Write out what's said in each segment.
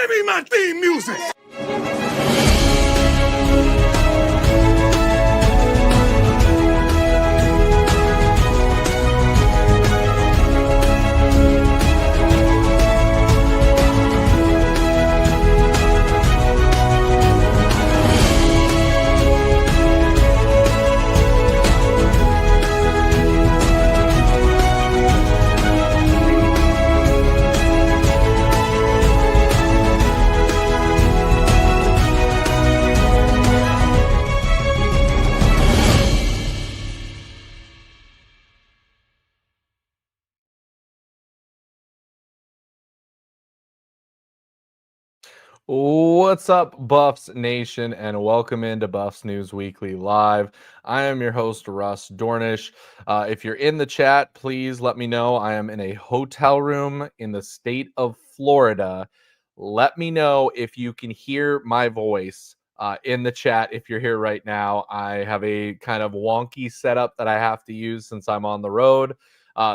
Give me my theme music. What's up, Buffs Nation, and welcome into Buffs News Weekly Live. I am your host, Russ Dornish. If you're in the chat, please let me know. I am in a hotel room in the state of Florida. Let me know if you can hear my voice in the chat if you're here right now. I have a kind of wonky setup that I have to use since I'm on the road.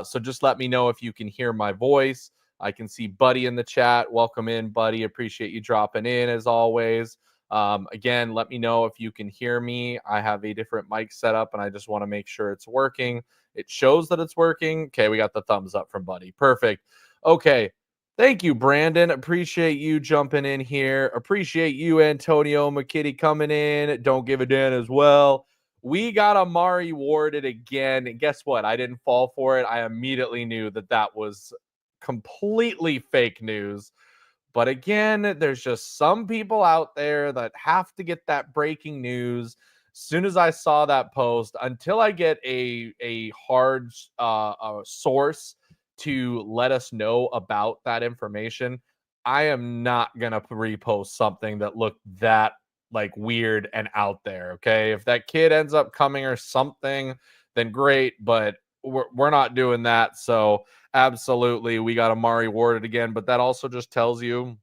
So just let me know if you can hear my voice. I can see Buddy in the chat. Welcome in, Buddy. Appreciate you dropping in as always. Again, let me know if you can hear me. I have a different mic setup and I just want to make sure it's working. It shows that it's working. Okay, we got the thumbs up from Buddy. Perfect. Okay. Thank you, Brandon. Appreciate you jumping in here. Appreciate you, Antonio McKitty, coming in. Don't give a damn as well. We got Amari warded again. And guess what? I didn't fall for it. I immediately knew that that was completely fake news. But again, there's just some people out there that have to get that breaking news. As soon as I saw that post, until I get a hard source to let us know about that information, I am not gonna repost something that looked that like weird and out there. Okay, if that kid ends up coming or something, then great. But we're not doing that. So absolutely, we got Amari warded again. But that also just tells you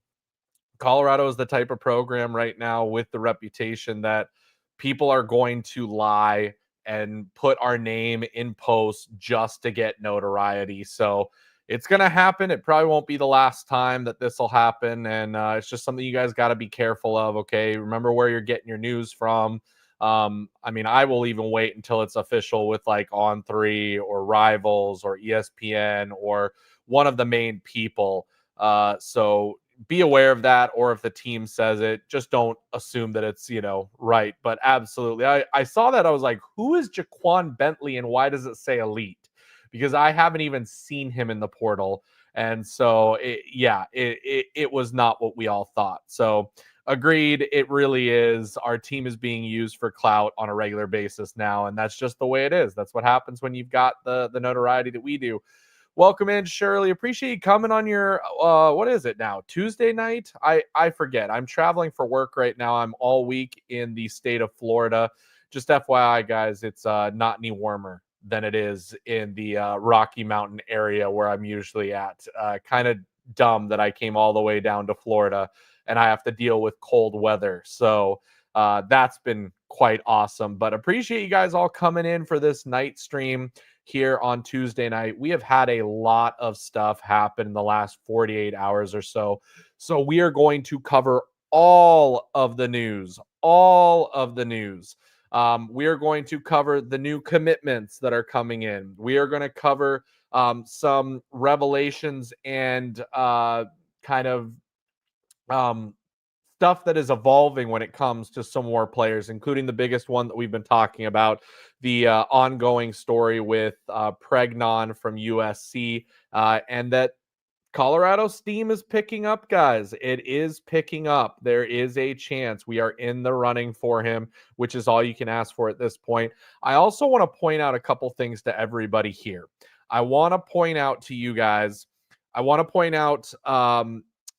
Colorado is the type of program right now with the reputation that people are going to lie and put our name in posts just to get notoriety. So it's going to happen. It probably won't be the last time that this will happen. And it's just something you guys got to be careful of. Okay. Remember where you're getting your news from. I mean, I will even wait until it's official with like On3 or Rivals or ESPN or one of the main people. So be aware of that, or if the team says it, just don't assume that it's, right. But absolutely, I saw that. I was like, who is Jaquan Bentley and why does it say elite? Because I haven't even seen him in the portal. And so, it was not what we all thought. So agreed, it really is. Our team is being used for clout on a regular basis now, and that's just the way it is. That's what happens when you've got the notoriety that we do. Welcome in, Shirley. Appreciate you coming on your, what is it now? Tuesday night? I forget. I'm traveling for work right now. I'm all week in the state of Florida. Just FYI, guys, it's not any warmer than it is in the Rocky Mountain area where I'm usually at. Kind of dumb that I came all the way down to Florida and I have to deal with cold weather. So that's been quite awesome. But appreciate you guys all coming in for this night stream here on Tuesday night. We have had a lot of stuff happen in the last 48 hours or so. So we are going to cover all of the news, we are going to cover the new commitments that are coming in. We are going to cover some revelations and kind of stuff that is evolving when it comes to some more players, including the biggest one that we've been talking about, the ongoing story with Pregnon from USC, and that Colorado steam is picking up, guys. It is picking up. There is a chance we are in the running for him, which is all you can ask for at this point. I also want to point out a couple things to everybody here. I want to point out to you guys,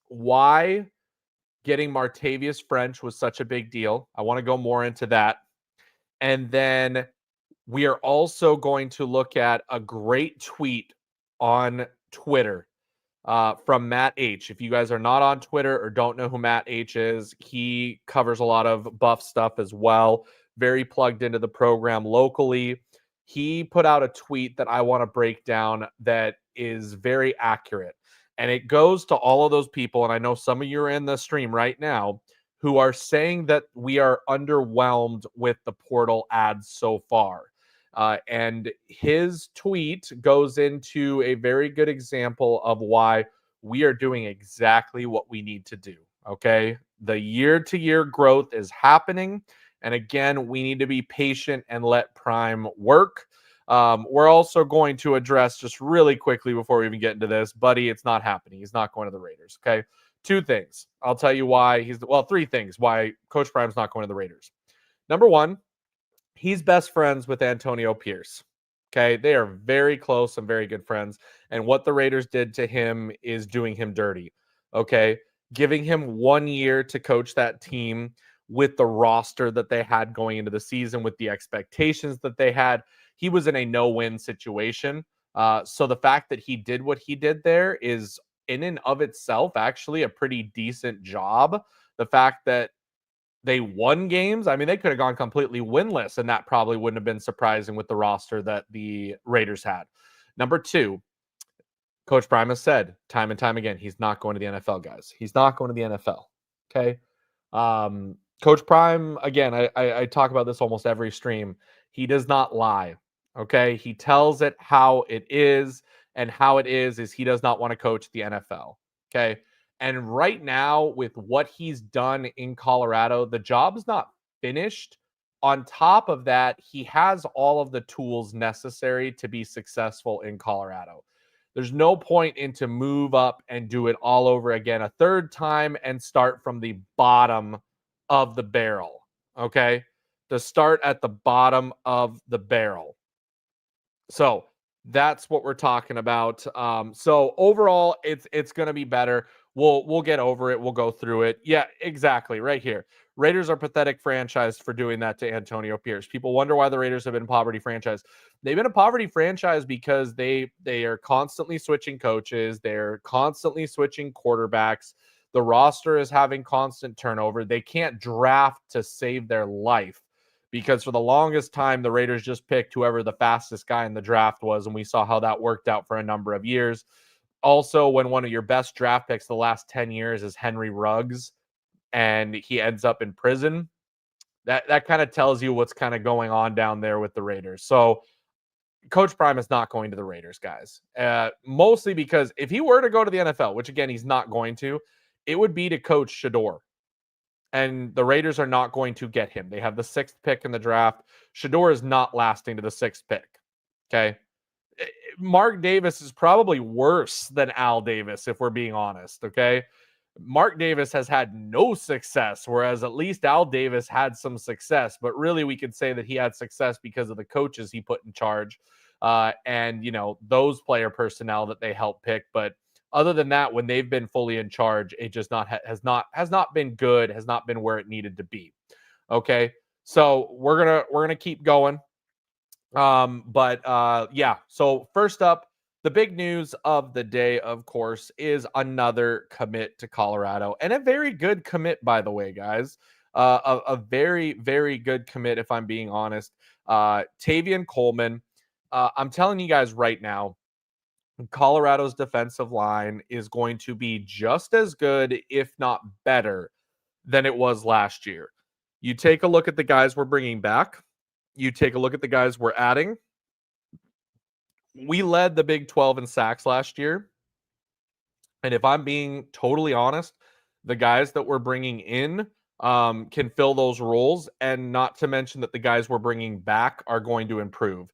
why getting Martavius French was such a big deal. I want to go more into that. And then we are also going to look at a great tweet on Twitter from Matt H. If you guys are not on Twitter or don't know who Matt H is, he covers a lot of Buff stuff as well. Very plugged into the program locally. He put out a tweet that I want to break down that is very accurate. And it goes to all of those people, and I know some of you are in the stream right now, who are saying that we are underwhelmed with the portal ads so far. And his tweet goes into a very good example of why we are doing exactly what we need to do. Okay. The year-to-year growth is happening. And again, we need to be patient and let Prime work. We're also going to address just really quickly before we even get into this, buddy, it's not happening. He's not going to the Raiders. Okay. Two things. I'll tell you why three things why Coach Prime's not going to the Raiders. Number one, he's best friends with Antonio Pierce. Okay. They are very close and very good friends. And what the Raiders did to him is doing him dirty. Okay. Giving him 1 year to coach that team with the roster that they had going into the season, with the expectations that they had, he was in a no-win situation. So the fact that he did what he did there is in and of itself actually a pretty decent job. The fact that they won games, I mean, they could have gone completely winless, and that probably wouldn't have been surprising with the roster that the Raiders had. Number two, Coach Prime has said time and time again, he's not going to the NFL, guys. He's not going to the NFL. Okay. Coach Prime, again, I talk about this almost every stream. He does not lie. Okay. He tells it how it is, and how it is he does not want to coach the NFL. Okay. And right now, with what he's done in Colorado, the job is not finished. On top of that, he has all of the tools necessary to be successful in Colorado. There's no point in to move up and do it all over again a third time and start from the bottom of the barrel. Okay. To start at the bottom of the barrel. So that's what we're talking about. So overall, it's going to be better. We'll get over it. We'll go through it. Yeah, exactly. Right here. Raiders are pathetic franchise for doing that to Antonio Pierce. People wonder why the Raiders have been a poverty franchise. They've been a poverty franchise because they are constantly switching coaches. They're constantly switching quarterbacks. The roster is having constant turnover. They can't draft to save their life, because for the longest time, the Raiders just picked whoever the fastest guy in the draft was, and we saw how that worked out for a number of years. Also, when one of your best draft picks the last 10 years is Henry Ruggs, and he ends up in prison, that kind of tells you what's kind of going on down there with the Raiders. So Coach Prime is not going to the Raiders, guys. Mostly because if he were to go to the NFL, which again, he's not going to, it would be to coach Shador. And the Raiders are not going to get him. They have the 6th pick in the draft. Shador is not lasting to the 6th pick. Okay. Mark Davis is probably worse than Al Davis, if we're being honest. Okay. Mark Davis has had no success, whereas at least Al Davis had some success. But really, we could say that he had success because of the coaches he put in charge, and those player personnel that they helped pick. But other than that, when they've been fully in charge, it just has not been good, has not been where it needed to be. Okay, so we're gonna keep going. Yeah. So first up, the big news of the day, of course, is another commit to Colorado, and a very good commit, by the way, guys. A very, very good commit, if I'm being honest. Tavian Coleman. I'm telling you guys right now, Colorado's defensive line is going to be just as good, if not better, than it was last year. You take a look at the guys we're bringing back. You take a look at the guys we're adding. We led the Big 12 in sacks last year. And if I'm being totally honest, the guys that we're bringing in can fill those roles. And not to mention that the guys we're bringing back are going to improve.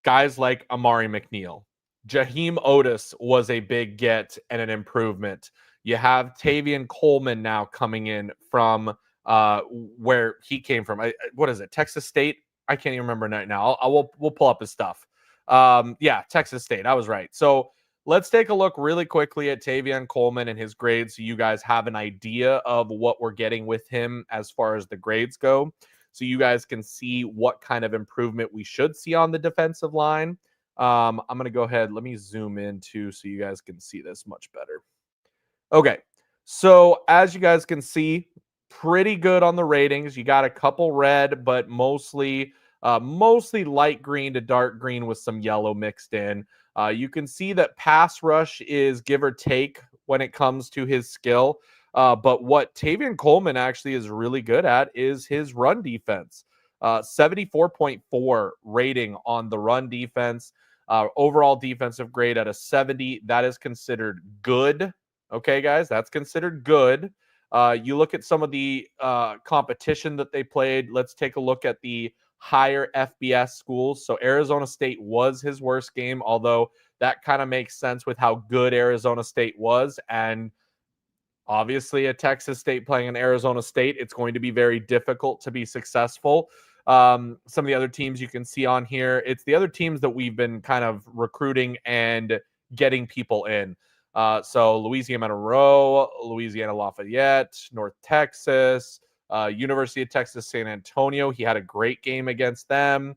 Guys like Amari McNeil. Jaheim Otis was a big get and an improvement. You have Tavian Coleman now coming in from where he came from. What is it? Texas State? I can't even remember right now. We'll pull up his stuff. Yeah, Texas State. I was right. So let's take a look really quickly at Tavian Coleman and his grades, so you guys have an idea of what we're getting with him as far as the grades go, so you guys can see what kind of improvement we should see on the defensive line. I'm going to go ahead. Let me zoom in too, so you guys can see this much better. Okay. So as you guys can see, pretty good on the ratings. You got a couple red, but mostly light green to dark green with some yellow mixed in. You can see that pass rush is give or take when it comes to his skill. But what Tavian Coleman actually is really good at is his run defense. 74.4 rating on the run defense. Overall defensive grade at a 70. That is considered good. Okay, guys, that's considered good. You look at some of the competition that they played. Let's take a look at the higher FBS schools. So Arizona State was his worst game, although that kind of makes sense with how good Arizona State was. And obviously, at Texas State playing in Arizona State, it's going to be very difficult to be successful. Some of the other teams you can see on here, it's the other teams that we've been kind of recruiting and getting people in. So Louisiana Monroe, Louisiana Lafayette, North Texas, University of Texas San Antonio. He had a great game against them.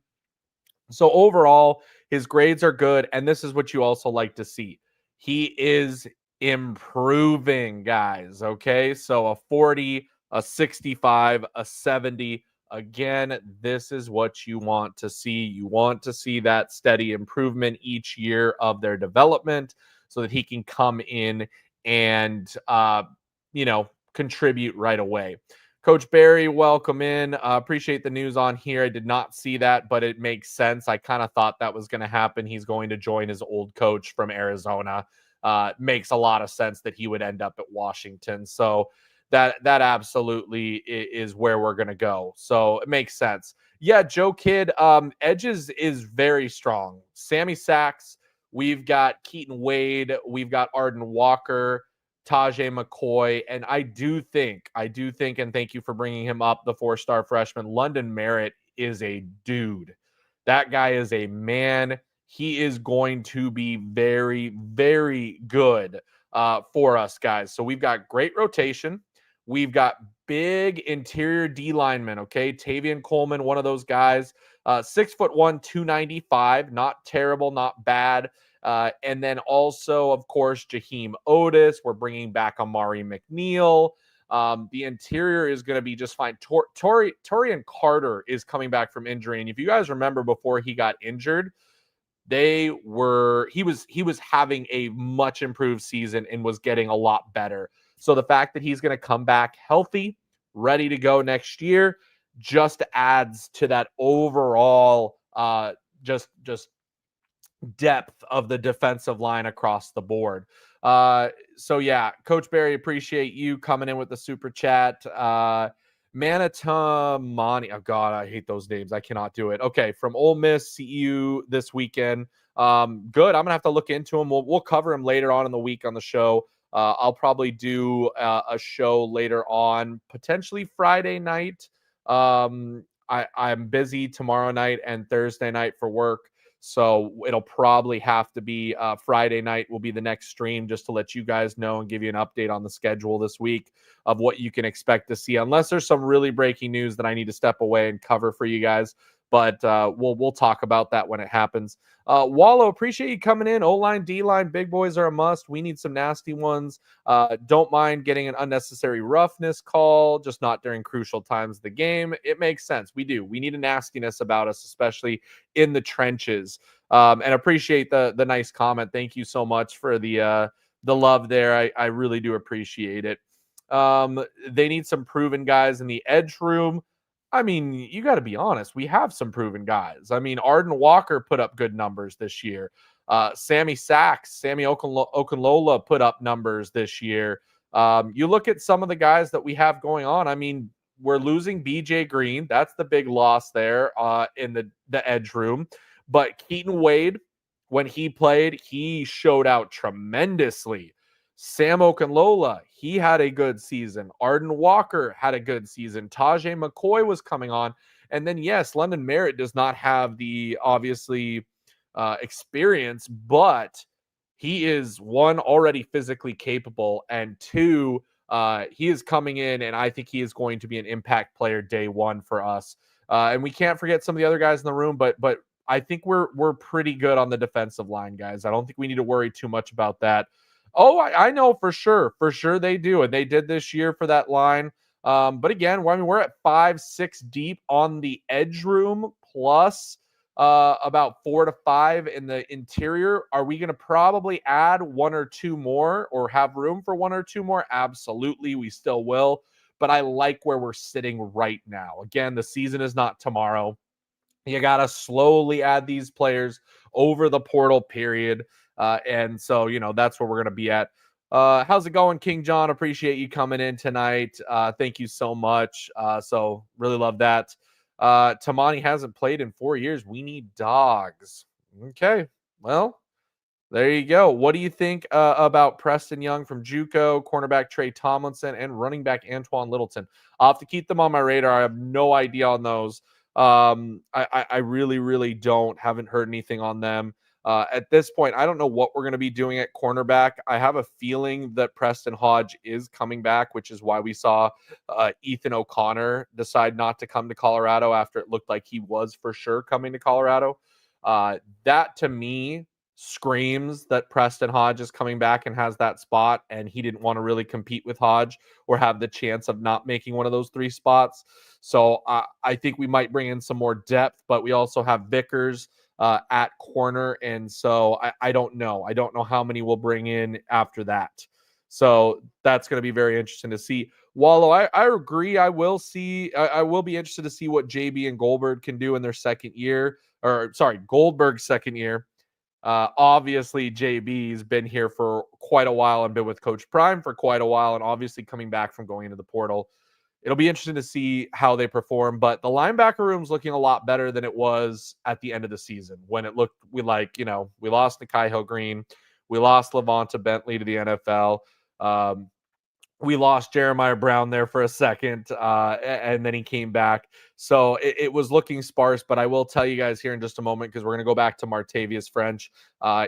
So overall, his grades are good. And this is what you also like to see. He is improving, guys. Okay. So a 40, a 65, a 70. Again, this is what you want to see. You want to see that steady improvement each year of their development so that he can come in and, contribute right away. Coach Barry, welcome in. Appreciate the news on here. I did not see that, but it makes sense. I kind of thought that was going to happen. He's going to join his old coach from Arizona. Makes a lot of sense that he would end up at Washington. So that absolutely is where we're going to go. So it makes sense. Yeah, Joe Kidd, edges is very strong. Sammy Sachs, we've got Keaton Wade, we've got Arden Walker, Tajay McCoy, and I do think, and thank you for bringing him up, the 4-star freshman, London Merritt is a dude. That guy is a man. He is going to be very, very good for us, guys. So we've got great rotation. We've got big interior D linemen, okay? Tavian Coleman, one of those guys, 6'1", 295, not terrible, not bad. And then also, of course, Jaheim Otis. We're bringing back Amari McNeil. The interior is going to be just fine. Torian Carter is coming back from injury. And if you guys remember before he got injured, he was having a much improved season and was getting a lot better. So the fact that he's going to come back healthy, ready to go next year, just adds to that overall just depth of the defensive line across the board. So yeah, Coach Barry, appreciate you coming in with the super chat. Manitamani, oh God, I hate those names. I cannot do it. Okay, from Ole Miss, see you this weekend. Good. I'm gonna have to look into him. We'll cover him later on in the week on the show. I'll probably do a show later on, potentially Friday night. I'm busy tomorrow night and Thursday night for work. So it'll probably have to be Friday night will be the next stream, just to let you guys know and give you an update on the schedule this week of what you can expect to see, unless there's some really breaking news that I need to step away and cover for you guys. But we'll talk about that when it happens. Wallow, appreciate you coming in. O-line, D-line, big boys are a must. We need some nasty ones. Don't mind getting an unnecessary roughness call, just not during crucial times of the game. It makes sense. We do. We need a nastiness about us, especially in the trenches. And appreciate the nice comment. Thank you so much for the love there. I really do appreciate it. They need some proven guys in the edge room. I mean, you got to be honest. We have some proven guys. I mean, Arden Walker put up good numbers this year. Sammy Okunlola put up numbers this year. You look at some of the guys that we have going on. I mean, we're losing BJ Green. That's the big loss there in the edge room. But Keaton Wade, when he played, he showed out tremendously. Sam Okunlola, he had a good season. Arden Walker had a good season. Tajay McCoy was coming on. And then, yes, London Merritt does not have the, obviously, experience, but he is, one, already physically capable, and two, he is coming in, and I think he is going to be an impact player day one for us. And we can't forget some of the other guys in the room, but I think we're pretty good on the defensive line, guys. I don't think we need to worry too much about that. Oh, I know for sure they do, and they did this year for that line. But again, we're at 5-6 deep on the edge room, plus about 4 to 5 in the interior. Are we going to probably add 1 or 2 more or have room for 1 or 2 more? Absolutely, we still will. But I like where we're sitting right now. Again, the season is not tomorrow. You got to slowly add these players over the portal period. And so, that's where we're going to be at. How's it going, King John? Appreciate you coming in tonight. Thank you so much. So really love that. Tamani hasn't played in 4 years. We need dogs. Okay. Well, there you go. What do you think about Preston Young from JUCO, cornerback Trey Tomlinson, and running back Antoine Littleton? I'll have to keep them on my radar. I have no idea on those. I really, really don't. Haven't heard anything on them. At this point, I don't know what we're going to be doing at cornerback. I have a feeling that Preston Hodge is coming back, which is why we saw Ethan O'Connor decide not to come to Colorado after it looked like he was for sure coming to Colorado. That to me screams that Preston Hodge is coming back and has that spot, and he didn't want to really compete with Hodge or have the chance of not making one of those 3 spots. So I think we might bring in some more depth, but we also have Vickers at corner, and so I don't know. I don't know how many we'll bring in after that. So that's going to be very interesting to see. Wallow, I agree. I will be interested to see what JB and Goldberg can do in their second year, or sorry, Goldberg's second year. Obviously, JB's been here for quite a while and been with Coach Prime for quite a while, and obviously coming back from going into the portal. It'll be interesting to see how they perform, but the linebacker room's looking a lot better than it was at the end of the season when it looked, we lost Nikai Hill-Green, we lost Levanta Bentley to the NFL. We lost Jeremiah Brown there for a second, and then he came back. So it was looking sparse, but I will tell you guys here in just a moment, because we're going to go back to Martavius French.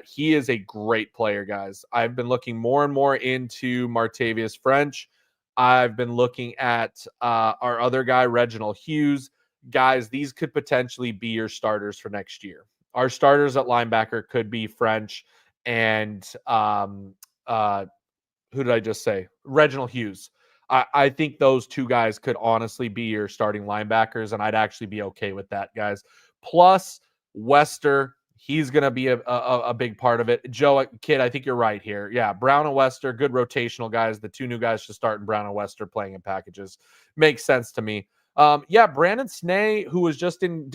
He is a great player, guys. I've been looking more and more into Martavius French. I've been looking at our other guy, Reginald Hughes. Guys, these could potentially be your starters for next year. Our starters at linebacker could be French and who did I just say? Reginald Hughes. I think those 2 guys could honestly be your starting linebackers, and I'd actually be okay with that, guys. Plus, Wester, he's going to be a big part of it. Joe, kid, I think you're right here. Yeah, Brown and Wester, good rotational guys. The 2 new guys should start in Brown and Wester playing in packages. Makes sense to me. Brandon Snee, who was just in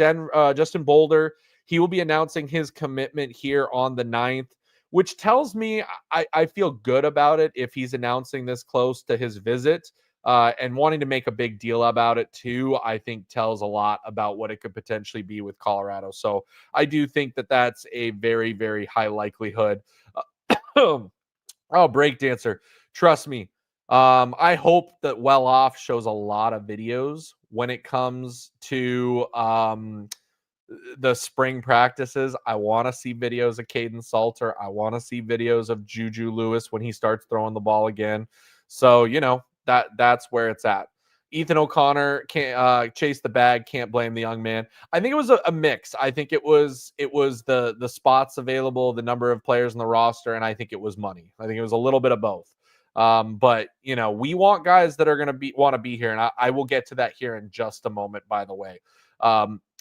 Boulder, he will be announcing his commitment here on the 9th. Which tells me I feel good about it if he's announcing this close to his visit, and wanting to make a big deal about it too. I think tells a lot about what it could potentially be with Colorado. So I do think that that's a very, very high likelihood. Breakdancer, trust me. I hope that Well Off shows a lot of videos when it comes to the spring practices. I want to see videos of Caden Salter. I want to see videos of Juju Lewis when he starts throwing the ball again. So, that's where it's at. Ethan O'Connor can't chase the bag. Can't blame the young man. I think it was a mix. I think it was the spots available, the number of players in the roster, and I think it was money. I think it was a little bit of both. But we want guys that are going to want to be here, and I will get to that here in just a moment, by the way.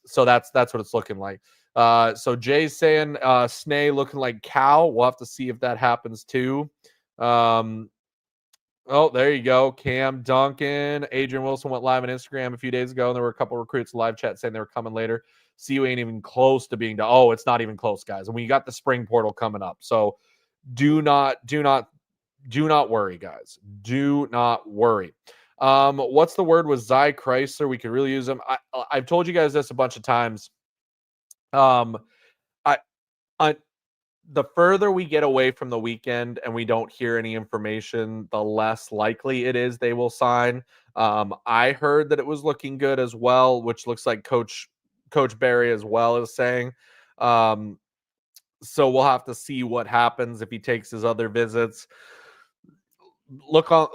So that's what it's looking like. So Jay's saying Snee looking like Cal. We'll have to see if that happens too. There you go. Cam Duncan. Adrian Wilson went live on Instagram a few days ago, and there were a couple recruits live chat saying they were coming later. CU ain't even close to being done. It's not even close, guys. And we got the spring portal coming up. So do not worry, guys. Do not worry. What's the word with Zy Chrysler? We could really use him. I've told you guys this a bunch of times. The further we get away from the weekend and we don't hear any information, the less likely it is they will sign. I heard that it was looking good as well, which looks like Coach Barry as well is saying. So we'll have to see what happens if he takes his other visits.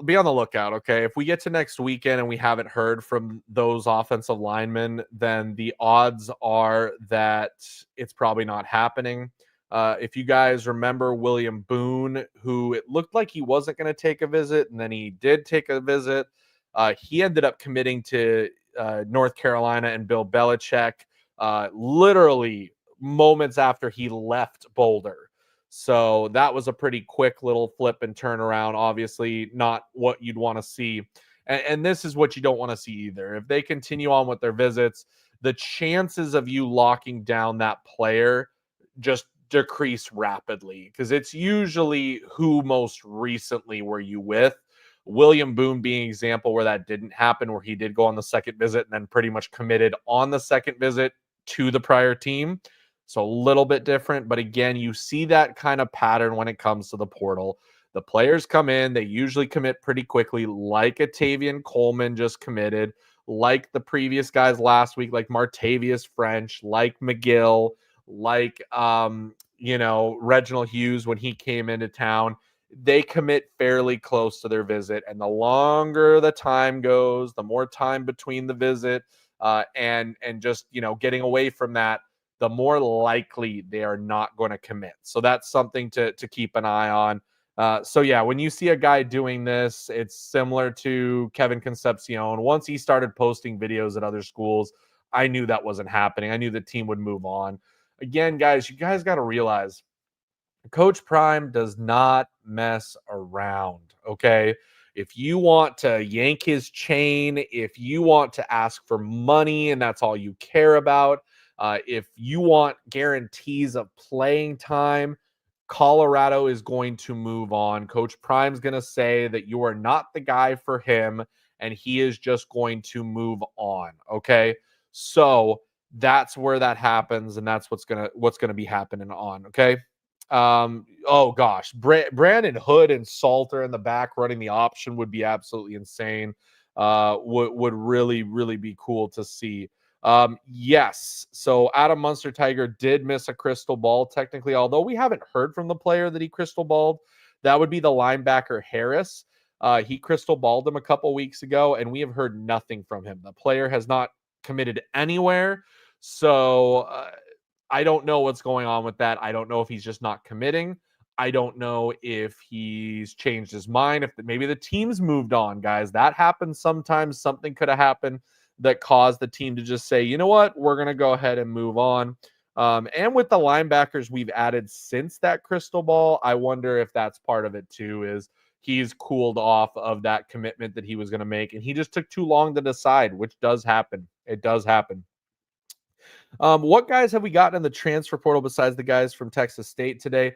Be on the lookout, okay? If we get to next weekend and we haven't heard from those offensive linemen, then the odds are that it's probably not happening. If you guys remember William Boone, who it looked like he wasn't going to take a visit, and then he did take a visit. He ended up committing to North Carolina and Bill Belichick. literally moments after he left Boulder. So that was a pretty quick little flip and turnaround. Obviously, not what you'd want to see. And this is what you don't want to see either. If they continue on with their visits, the chances of you locking down that player just decrease rapidly, because it's usually who most recently were you with. William Boone being an example where that didn't happen, where he did go on the second visit and then pretty much committed on the second visit to the prior team. So a little bit different. But again, you see that kind of pattern when it comes to the portal. The players come in, they usually commit pretty quickly, like a Tavian Coleman just committed, like the previous guys last week, like Martavius French, like McGill, like Reginald Hughes when he came into town. They commit fairly close to their visit, and the longer the time goes, the more time between the visit and just getting away from that, the more likely they are not going to commit. So that's something to keep an eye on. So yeah, when you see a guy doing this, it's similar to Kevin Concepcion. Once he started posting videos at other schools, I knew that wasn't happening. I knew the team would move on. Again, guys, you guys got to realize Coach Prime does not mess around, okay? If you want to yank his chain, if you want to ask for money and that's all you care about, if you want guarantees of playing time, Colorado is going to move on. Coach Prime's going to say that you are not the guy for him, and he is just going to move on, okay? So that's where that happens, and that's what's gonna be happening on, okay? Oh gosh, Brandon Hood and Salter in the back running the option would be absolutely insane. Would really be cool to see. Yes, so Adam Munster Tiger did miss a crystal ball technically, although we haven't heard from the player that he crystal balled. That would be the linebacker Harris. He crystal balled him a couple weeks ago, and we have heard nothing from him. The player has not committed anywhere, so I don't know what's going on with that. I don't know if he's just not committing. I don't know if he's changed his mind, if maybe the team's moved on, guys. That happens sometimes. Something could have happened that caused the team to just say, you know what, we're going to go ahead and move on. And with the linebackers we've added since that crystal ball, I wonder if that's part of it too, is he's cooled off of that commitment that he was going to make. And he just took too long to decide, which does happen. It does happen. What guys have we gotten in the transfer portal besides the guys from Texas State today?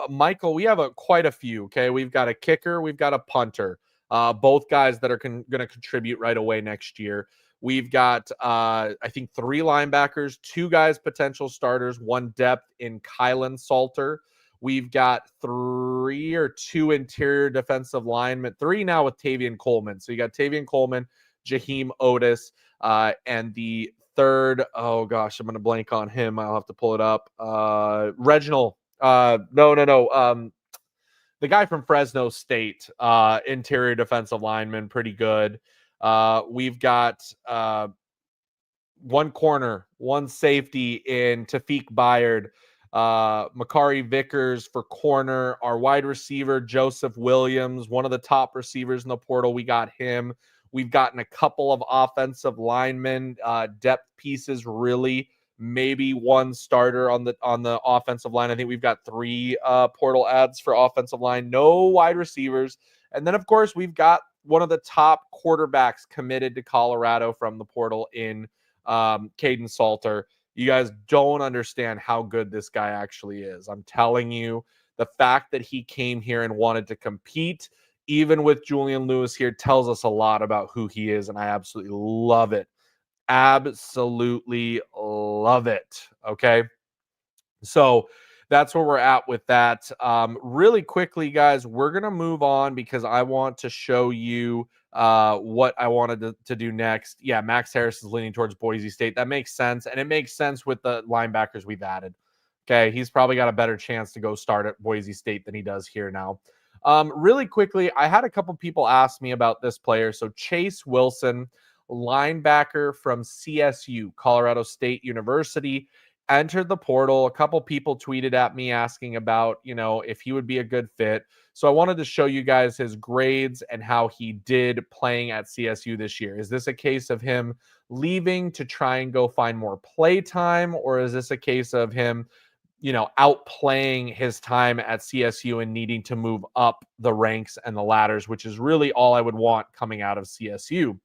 Michael, we have quite a few. Okay, we've got a kicker, we've got a punter. Both guys that are going to contribute right away next year. We've got, I think, 3 linebackers, 2 guys potential starters, 1 depth in Kylan Salter. We've got 3 or 2 interior defensive linemen, 3 now with Tavian Coleman. So you got Tavian Coleman, Jaheim Otis, and the third, oh gosh, I'm going to blank on him. I'll have to pull it up. Reginald. No. The guy from Fresno State, interior defensive lineman, pretty good. We've got 1 corner, 1 safety in Tafiq Bayard. Makari Vickers for corner. Our wide receiver, Joseph Williams, one of the top receivers in the portal. We got him. We've gotten a couple of offensive linemen, depth pieces, really. Maybe 1 starter on the offensive line. I think we've got 3 portal ads for offensive line. No wide receivers. And then, of course, we've got one of the top quarterbacks committed to Colorado from the portal in Caden Salter. You guys don't understand how good this guy actually is. I'm telling you, the fact that he came here and wanted to compete, even with Julian Lewis here, tells us a lot about who he is, and I absolutely love it. Absolutely love it. Okay. So that's where we're at with that. Really quickly, guys, we're going to move on because I want to show you what I wanted to do next. Yeah, Max Harris is leaning towards Boise State. That makes sense. And it makes sense with the linebackers we've added. Okay. He's probably got a better chance to go start at Boise State than he does here now. Really quickly, I had a couple people ask me about this player. So Chase Wilson, linebacker from CSU, Colorado State University, entered the portal. A couple people tweeted at me asking about, if he would be a good fit. So I wanted to show you guys his grades and how he did playing at CSU this year. Is this a case of him leaving to try and go find more play time, or is this a case of him, outplaying his time at CSU and needing to move up the ranks and the ladders, which is really all I would want coming out of CSU.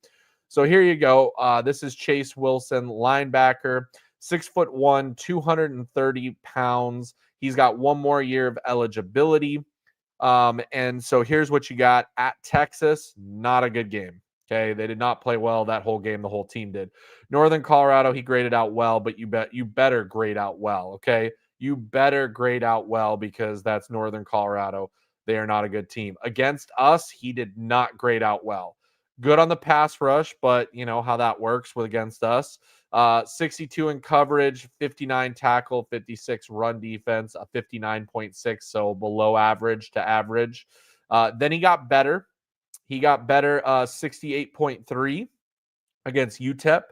So here you go. This is Chase Wilson, linebacker, 6'1", 230 pounds. He's got one more year of eligibility. And so here's what you got at Texas. Not a good game. Okay. They did not play well that whole game. The whole team did. Northern Colorado, he graded out well, but you better grade out well. Okay. You better grade out well because that's Northern Colorado. They are not a good team. Against us, he did not grade out well. Good on the pass rush, but you know how that works with against us. 62 in coverage, 59 tackle, 56 run defense, a 59.6, so below average to average. Then he got better. 68.3 against UTEP.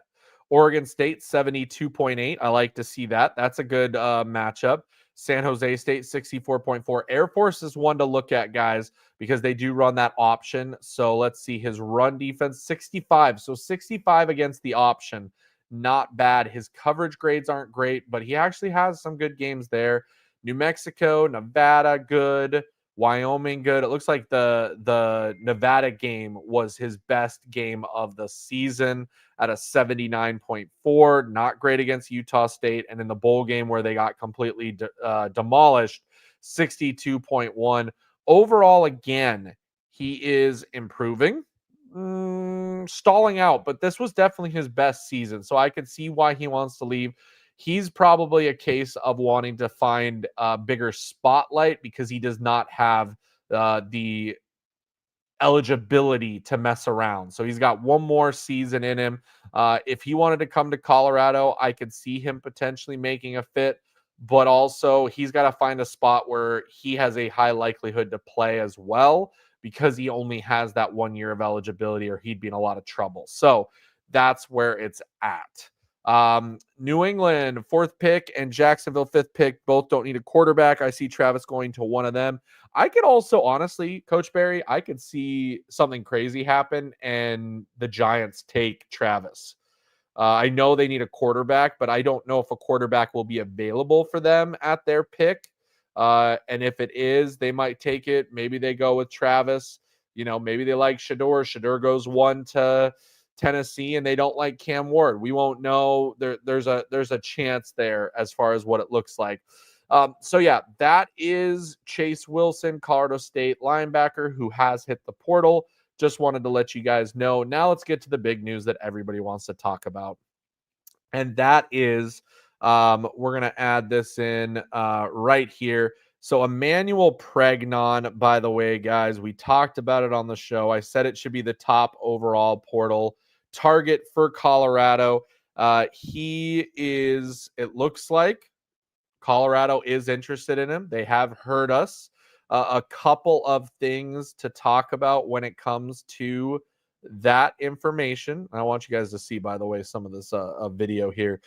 Oregon State, 72.8. I like to see that. That's a good matchup. San Jose State, 64.4. Air Force is one to look at, guys, because they do run that option. So let's see his run defense, 65. So 65 against the option. Not bad. His coverage grades aren't great, but he actually has some good games there. New Mexico, Nevada, good. Wyoming, good. It looks like the Nevada game was his best game of the season at a 79.4. Not great against Utah State. And in the bowl game where they got completely demolished, 62.1. Overall, again, he is improving. Stalling out, but this was definitely his best season. So I could see why he wants to leave. He's probably a case of wanting to find a bigger spotlight because he does not have the eligibility to mess around. So he's got one more season in him. If he wanted to come to Colorado, I could see him potentially making a fit, but also he's got to find a spot where he has a high likelihood to play as well because he only has that 1 year of eligibility or he'd be in a lot of trouble. So that's where it's at. New England, 4th pick, and Jacksonville, 5th pick. Both don't need a quarterback. I see Travis going to one of them. I could also, honestly, Coach Barry, I could see something crazy happen and the Giants take Travis. I know they need a quarterback, but I don't know if a quarterback will be available for them at their pick. And if it is, they might take it. Maybe they go with Travis. Maybe they like Shedeur. Shedeur goes 1 to Tennessee and they don't like Cam Ward. We won't know. There's a chance there as far as what it looks like. So yeah, that is Chase Wilson, Colorado State linebacker who has hit the portal. Just wanted to let you guys know. Now let's get to the big news that everybody wants to talk about. And that is, we're going to add this in right here. So Emmanuel Pregnon, by the way, guys, we talked about it on the show. I said it should be the top overall portal target for Colorado. He is, it looks like Colorado is interested in him. They have heard us. A couple of things to talk about when it comes to that information. I want you guys to see, by the way, some of this video here.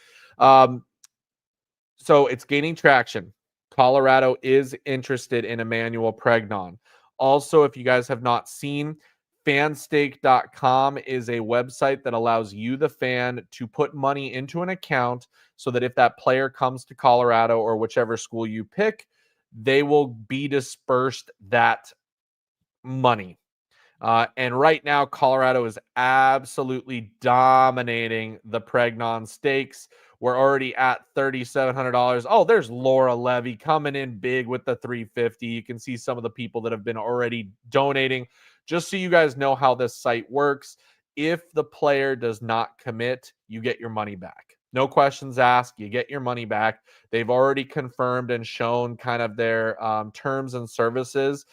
So it's gaining traction. Colorado is interested in Emmanuel Pregnon. Also, if you guys have not seen, fanstake.com is a website that allows you, the fan, to put money into an account so that if that player comes to Colorado or whichever school you pick, they will be dispersed that money. And right now, Colorado is absolutely dominating the Pregnon stakes. We're already at $3,700. Oh, there's Laura Levy coming in big with the $350. You can see some of the people that have been already donating. Just so you guys know how this site works, if the player does not commit, you get your money back. No questions asked. You get your money back. They've already confirmed and shown kind of their terms and services.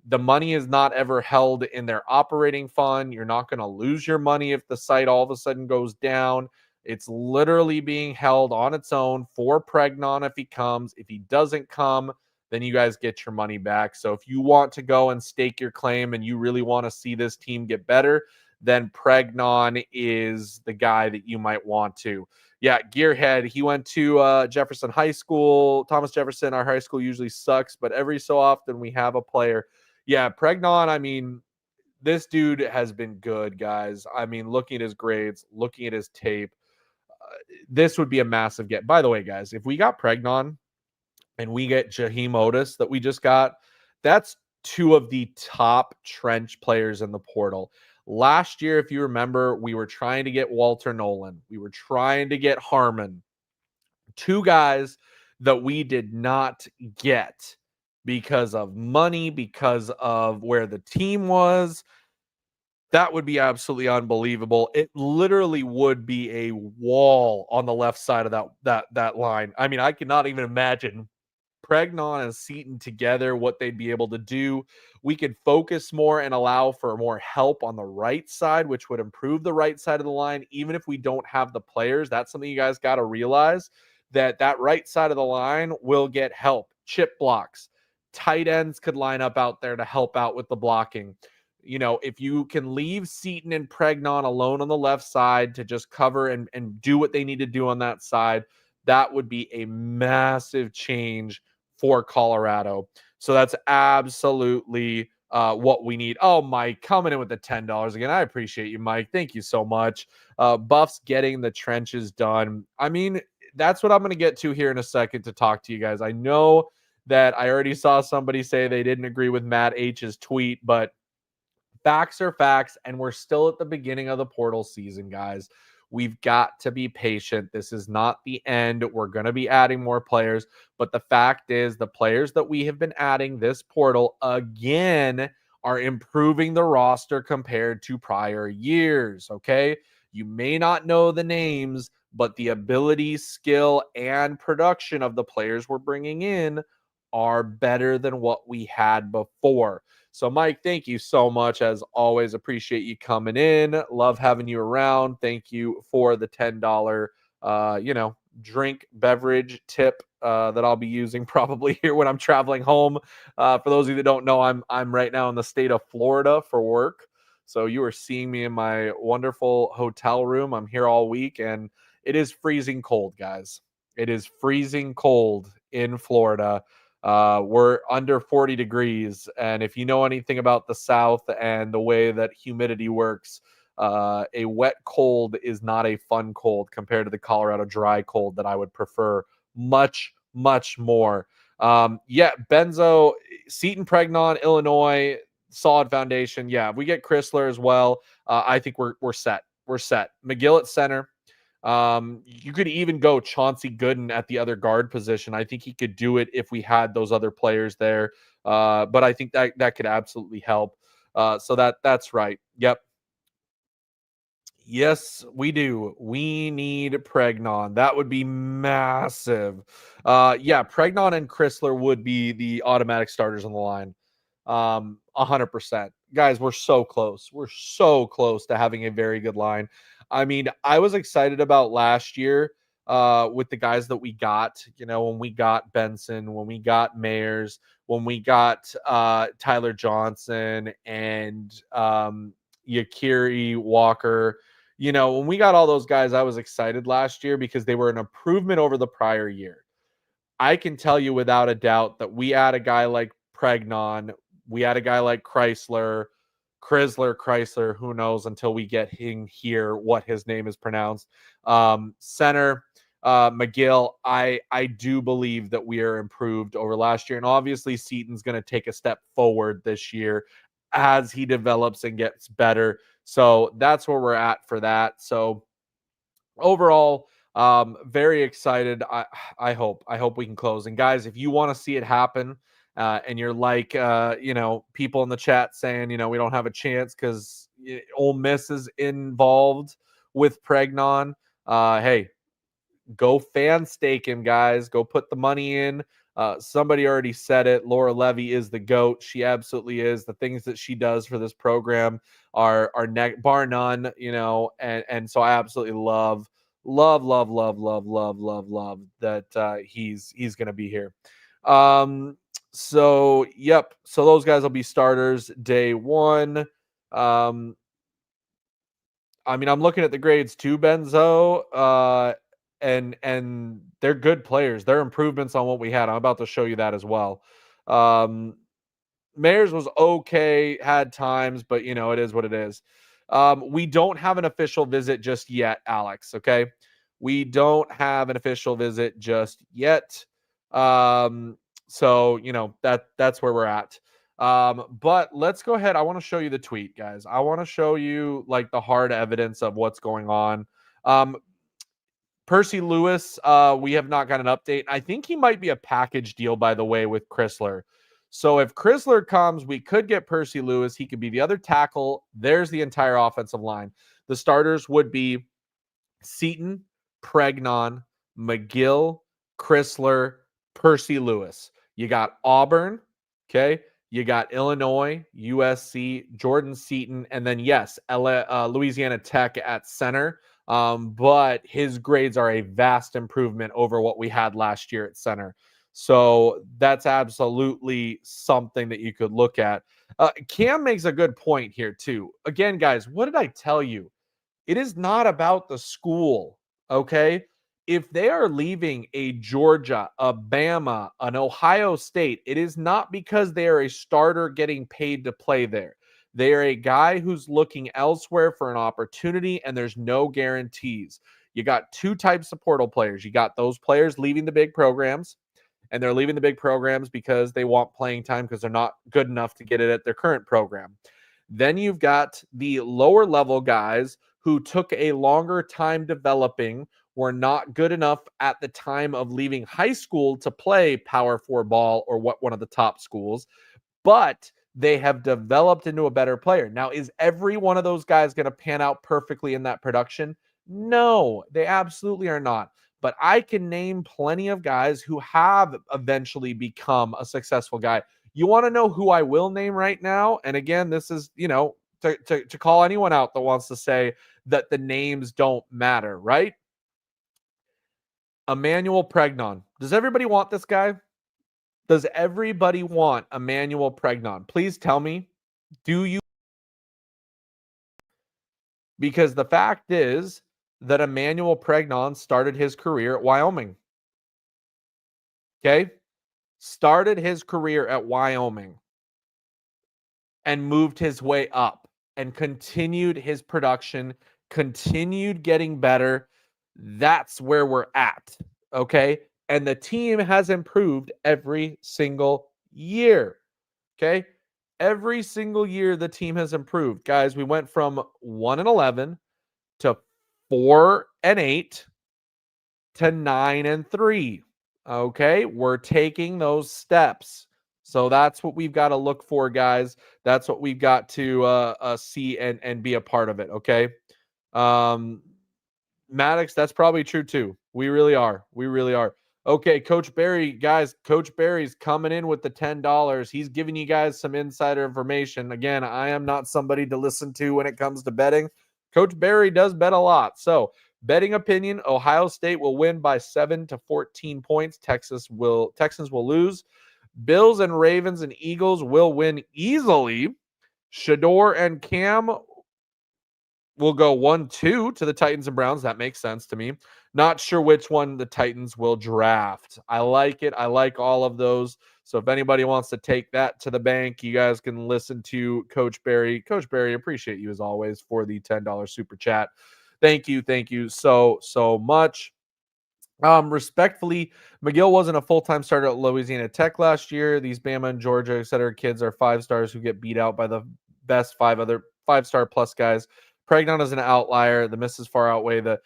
The money is not ever held in their operating fund. You're not going to lose your money if the site all of a sudden goes down. It's literally being held on its own for Pregnon if he comes. If he doesn't come, then you guys get your money back. So if you want to go and stake your claim and you really want to see this team get better, then Pregnon is the guy that you might want to. Yeah, gearhead. He went to Jefferson High School. Thomas Jefferson, our high school usually sucks, but every so often we have a player. Yeah, Pregnon, I mean, this dude has been good, guys. I mean, looking at his grades, looking at his tape, this would be a massive get. By the way, guys, if we got Pregnon and we get Jaheim Otis that we just got, that's two of the top trench players in the portal. Last year, if you remember, we were trying to get Walter Nolan. We were trying to get Harmon. Two guys that we did not get because of money, because of where the team was. That would be absolutely unbelievable. It literally would be a wall on the left side of that line. I mean, I cannot even imagine Pregnon and Seaton together, what they'd be able to do. We could focus more and allow for more help on the right side, which would improve the right side of the line. Even if we don't have the players, that's something you guys got to realize, that that right side of the line will get help. Chip blocks. Tight ends could line up out there to help out with the blocking. You know, if you can leave Seaton and Pregnon alone on the left side to just cover and do what they need to do on that side, that would be a massive change for Colorado. So that's absolutely what we need. Oh, Mike, coming in with the $10 again. I appreciate you, Mike. Thank you so much. Buffs getting the trenches done. I mean, that's what I'm going to get to here in a second to talk to you guys. I know that I already saw somebody say they didn't agree with Matt H's tweet, but facts are facts, and we're still at the beginning of the portal season, guys. We've got to be patient. This is not the end. We're going to be adding more players, but the fact is the players that we have been adding this portal again are improving the roster compared to prior years, okay? You may not know the names, but the ability, skill, and production of the players we're bringing in are better than what we had before. So, Mike, thank you so much. As always, appreciate you coming in. Love having you around. Thank you for the $10, drink beverage tip that I'll be using probably here when I'm traveling home. For those of you that don't know, I'm right now in the state of Florida for work. So you are seeing me in my wonderful hotel room. I'm here all week, and it is freezing cold, guys. It is freezing cold in Florida. We're under 40 degrees. And if you know anything about the South and the way that humidity works, a wet cold is not a fun cold compared to the Colorado dry cold that I would prefer much, much more. Benzo, Seton Pregnon, Illinois, solid foundation. Yeah, if we get Chrysler as well, I think we're set. We're set. McGill at center. You could even go Chauncey Gooden at the other guard position. I think he could do it if we had those other players there. But I think that could absolutely help. So that's right. Yep. Yes, we do. We need Pregnon. That would be massive. Pregnon and Chrysler would be the automatic starters on the line. 100%. Guys, we're so close. We're so close to having a very good line. I mean, I was excited about last year with the guys that we got, when we got Benson, when we got Mayers, when we got Tyler Johnson and Yakiri Walker. When we got all those guys, I was excited last year because they were an improvement over the prior year. I can tell you without a doubt that we add a guy like Pregnon, we add a guy like Chrysler, who knows until we get him here what his name is pronounced. Center, McGill, I do believe that we are improved over last year. And obviously Seaton's going to take a step forward this year as he develops and gets better. So that's where we're at for that. So overall, very excited. I hope we can close. And guys, if you want to see it happen, and you're like, people in the chat saying, we don't have a chance because Ole Miss is involved with Pregnon. Hey, go fan stake him, guys. Go put the money in. Somebody already said it. Laura Levy is the GOAT. She absolutely is. The things that she does for this program are bar none, and so I absolutely love that he's going to be here. So those guys will be starters day one. I mean, I'm looking at the grades too, Benzo. and they're good players. They're improvements on what we had. I'm about to show you that as well. Mayers was okay, had times, but it is what it is. We don't have an official visit just yet, Alex. Okay, we don't have an official visit just yet. So that's where we're at. But let's go ahead. I want to show you the tweet, guys. I want to show you like the hard evidence of what's going on. Percy Lewis, we have not got an update. I think he might be a package deal, by the way, with Chrysler. So if Chrysler comes, we could get Percy Lewis. He could be the other tackle. There's the entire offensive line. The starters would be Seaton, Pregnon, McGill, Chrysler, Percy Lewis. You got Auburn, okay? You got Illinois, USC, Jordan Seaton, and then, yes, Louisiana Tech at center. But his grades are a vast improvement over what we had last year at center. So that's absolutely something that you could look at. Cam makes a good point here, too. Again, guys, what did I tell you? It is not about the school, okay? If they are leaving a Georgia, a Bama, an Ohio State, it is not because they are a starter getting paid to play there. They are a guy who's looking elsewhere for an opportunity, and there's no guarantees. You got two types of portal players. You got those players leaving the big programs, and they're leaving the big programs because they want playing time because they're not good enough to get it at their current program. Then you've got the lower level guys who took a longer time developing, were not good enough at the time of leaving high school to play Power 4 ball or one of the top schools, but they have developed into a better player. Now, is every one of those guys going to pan out perfectly in that production? No, they absolutely are not. But I can name plenty of guys who have eventually become a successful guy. You want to know who I will name right now? And again, this is, to call anyone out that wants to say that the names don't matter, right? Emmanuel Pregnon. Does everybody want this guy? Does everybody want Emmanuel Pregnon? Please tell me. Do you? Because the fact is that Emmanuel Pregnon started his career at Wyoming. Okay? Started his career at Wyoming and moved his way up and continued his production, continued getting better. That's where we're at. Okay. And the team has improved every single year. Okay. Every single year, the team has improved. Guys, we went from 1-11 to 4-8 to 9-3. Okay. We're taking those steps. So that's what we've got to look for, guys. That's what we've got to see and be a part of it. Okay. Maddox, that's probably true too. We really are. We really are. Okay, Coach Barry, guys, Coach Barry's coming in with the $10. He's giving you guys some insider information. Again, I am not somebody to listen to when it comes to betting. Coach Barry does bet a lot. So, betting opinion, Ohio State will win by 7 to 14 points. Texans will lose. Bills and Ravens and Eagles will win easily. Shador and Cam will go 1-2 to the Titans and Browns. That makes sense to me. Not sure which one the Titans will draft. I like it. I like all of those. So if anybody wants to take that to the bank, you guys can listen to Coach Barry. Coach Barry, appreciate you as always for the $10 super chat. Thank you. Thank you so much. Respectfully, McGill wasn't a full-time starter at Louisiana Tech last year. These Bama and Georgia, et cetera, kids are 5-stars who get beat out by the best 5 other 5-star plus guys. Pregnon is an outlier. The misses far outweigh the.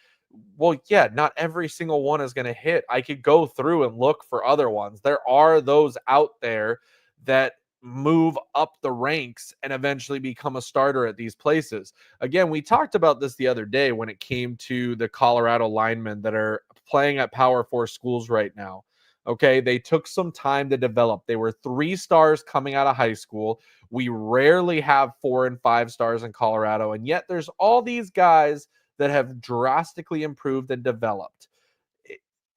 Well, yeah, not every single one is going to hit. I could go through and look for other ones. There are those out there that move up the ranks and eventually become a starter at these places. Again, we talked about this the other day when it came to the Colorado linemen that are playing at Power 4 schools right now. Okay, they took some time to develop. They were 3 stars coming out of high school. We rarely have 4 and 5 stars in Colorado, and yet there's all these guys that have drastically improved and developed.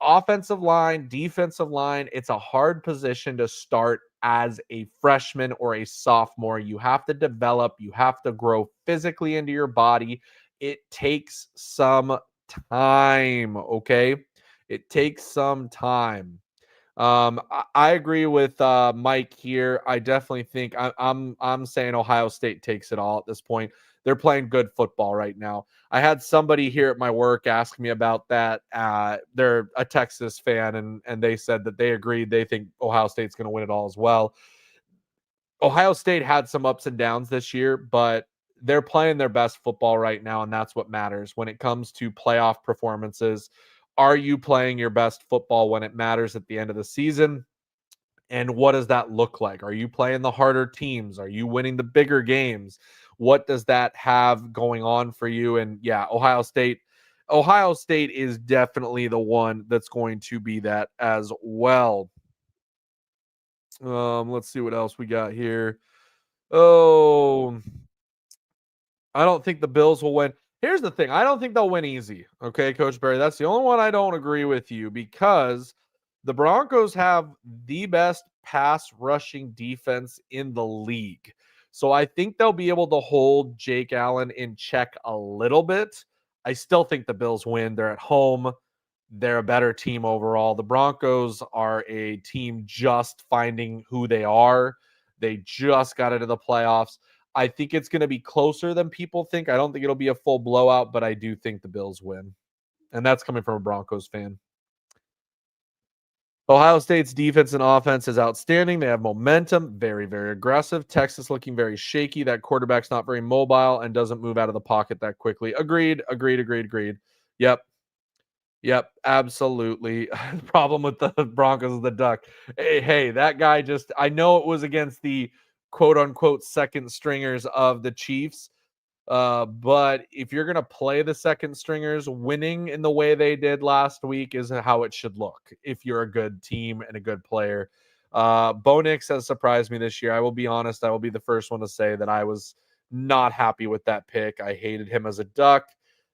Offensive line, defensive line, it's a hard position to start as a freshman or a sophomore. You have to develop, you have to grow physically into your body. It takes some time, okay? It takes some time. I agree with Mike here. I definitely think I'm saying Ohio State takes it all at this point. They're playing good football right now. I had somebody here at my work ask me about that. They're a Texas fan, and they said that they agreed. They think Ohio State's going to win it all as well. Ohio State had some ups and downs this year, but they're playing their best football right now, and that's what matters when it comes to playoff performances. Are you playing your best football when it matters at the end of the season? And what does that look like? Are you playing the harder teams? Are you winning the bigger games? What does that have going on for you? And yeah, Ohio State is definitely the one that's going to be that as well. Let's see what else we got here. Oh, I don't think the Bills will win. Here's the thing. I don't think they'll win easy. Okay, Coach Barry. That's the only one I don't agree with you because the Broncos have the best pass rushing defense in the league. So I think they'll be able to hold Jake Allen in check a little bit. I still think the Bills win. They're at home. They're a better team overall. The Broncos are a team just finding who they are. They just got into the playoffs. I think it's going to be closer than people think. I don't think it'll be a full blowout, but I do think the Bills win. And that's coming from a Broncos fan. Ohio State's defense and offense is outstanding. They have momentum, very, very aggressive. Texas looking very shaky. That quarterback's not very mobile and doesn't move out of the pocket that quickly. Agreed. Yep. Yep, absolutely. Problem with the Broncos is the duck. Hey, that guy just, I know it was against the quote unquote second stringers of the Chiefs. But if you're going to play the second stringers, winning in the way they did last week is how it should look if you're a good team and a good player. Bo Nix has surprised me this year. I will be honest. I will be the first one to say that I was not happy with that pick. I hated him as a duck.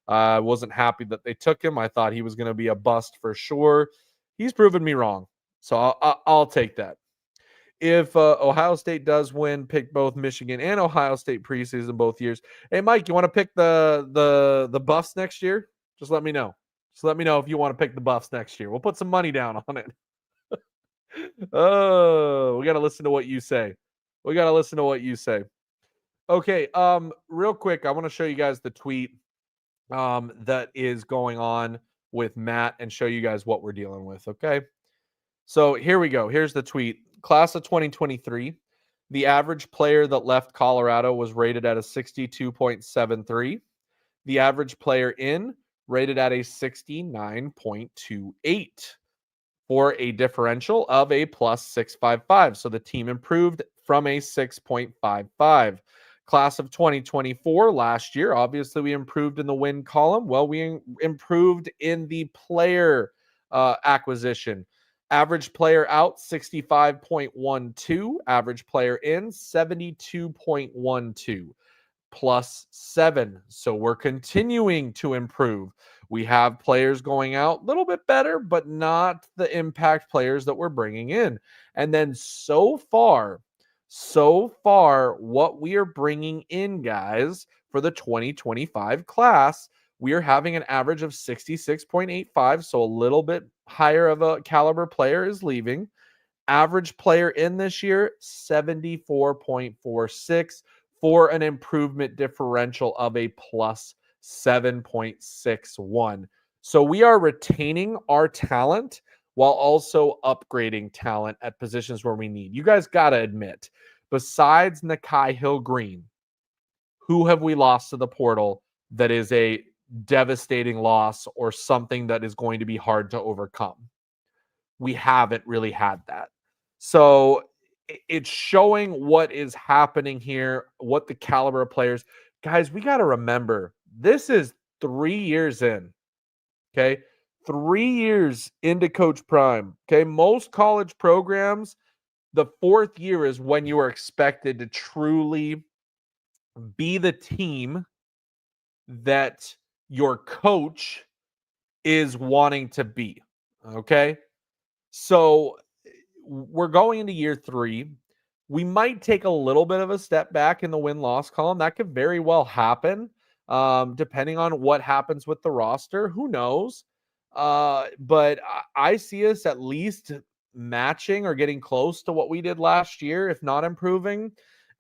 I wasn't happy that they took him. I thought he was going to be a bust for sure. He's proven me wrong. So I'll take that. If Ohio State does win, pick both Michigan and Ohio State preseason both years. Hey, Mike, you want to pick the Buffs next year? Just let me know. Just let me know if you want to pick the Buffs next year. We'll put some money down on it. Oh, we got to listen to what you say. We got to listen to what you say. Okay, real quick, I want to show you guys the tweet that is going on with Matt and show you guys what we're dealing with, okay? So here we go. Here's the tweet. Class of 2023, the average player that left Colorado was rated at a 62.73. The average player in rated at a 69.28 for a differential of a plus 655. So the team improved from a 6.55. Class of 2024 last year, obviously we improved in the win column. Well, we improved in the player acquisition. Average player out 65.12, average player in 72.12, plus 7. So we're continuing to improve. We have players going out a little bit better, but not the impact players that we're bringing in. And then so far, what we are bringing in, guys, for the 2025 class, we are having an average of 66.85, so a little bit higher of a caliber player is leaving. Average player in this year, 74.46 for an improvement differential of a plus 7.61. So we are retaining our talent while also upgrading talent at positions where we need. You guys got to admit, besides Nakai Hill-Green, who have we lost to the portal that is a devastating loss or something that is going to be hard to overcome? We haven't really had that. So it's showing what is happening here, what the caliber of players. Guys, we got to remember, this is 3 years in. Okay? 3 years into Coach Prime. Okay? Most college programs, the 4th year is when you are expected to truly be the team that your coach is wanting to be. Okay? So we're going into year 3. We might take a little bit of a step back in the win-loss column. That could very well happen. depending on what happens with the roster. Who knows? But I see us at least matching or getting close to what we did last year, if not improving.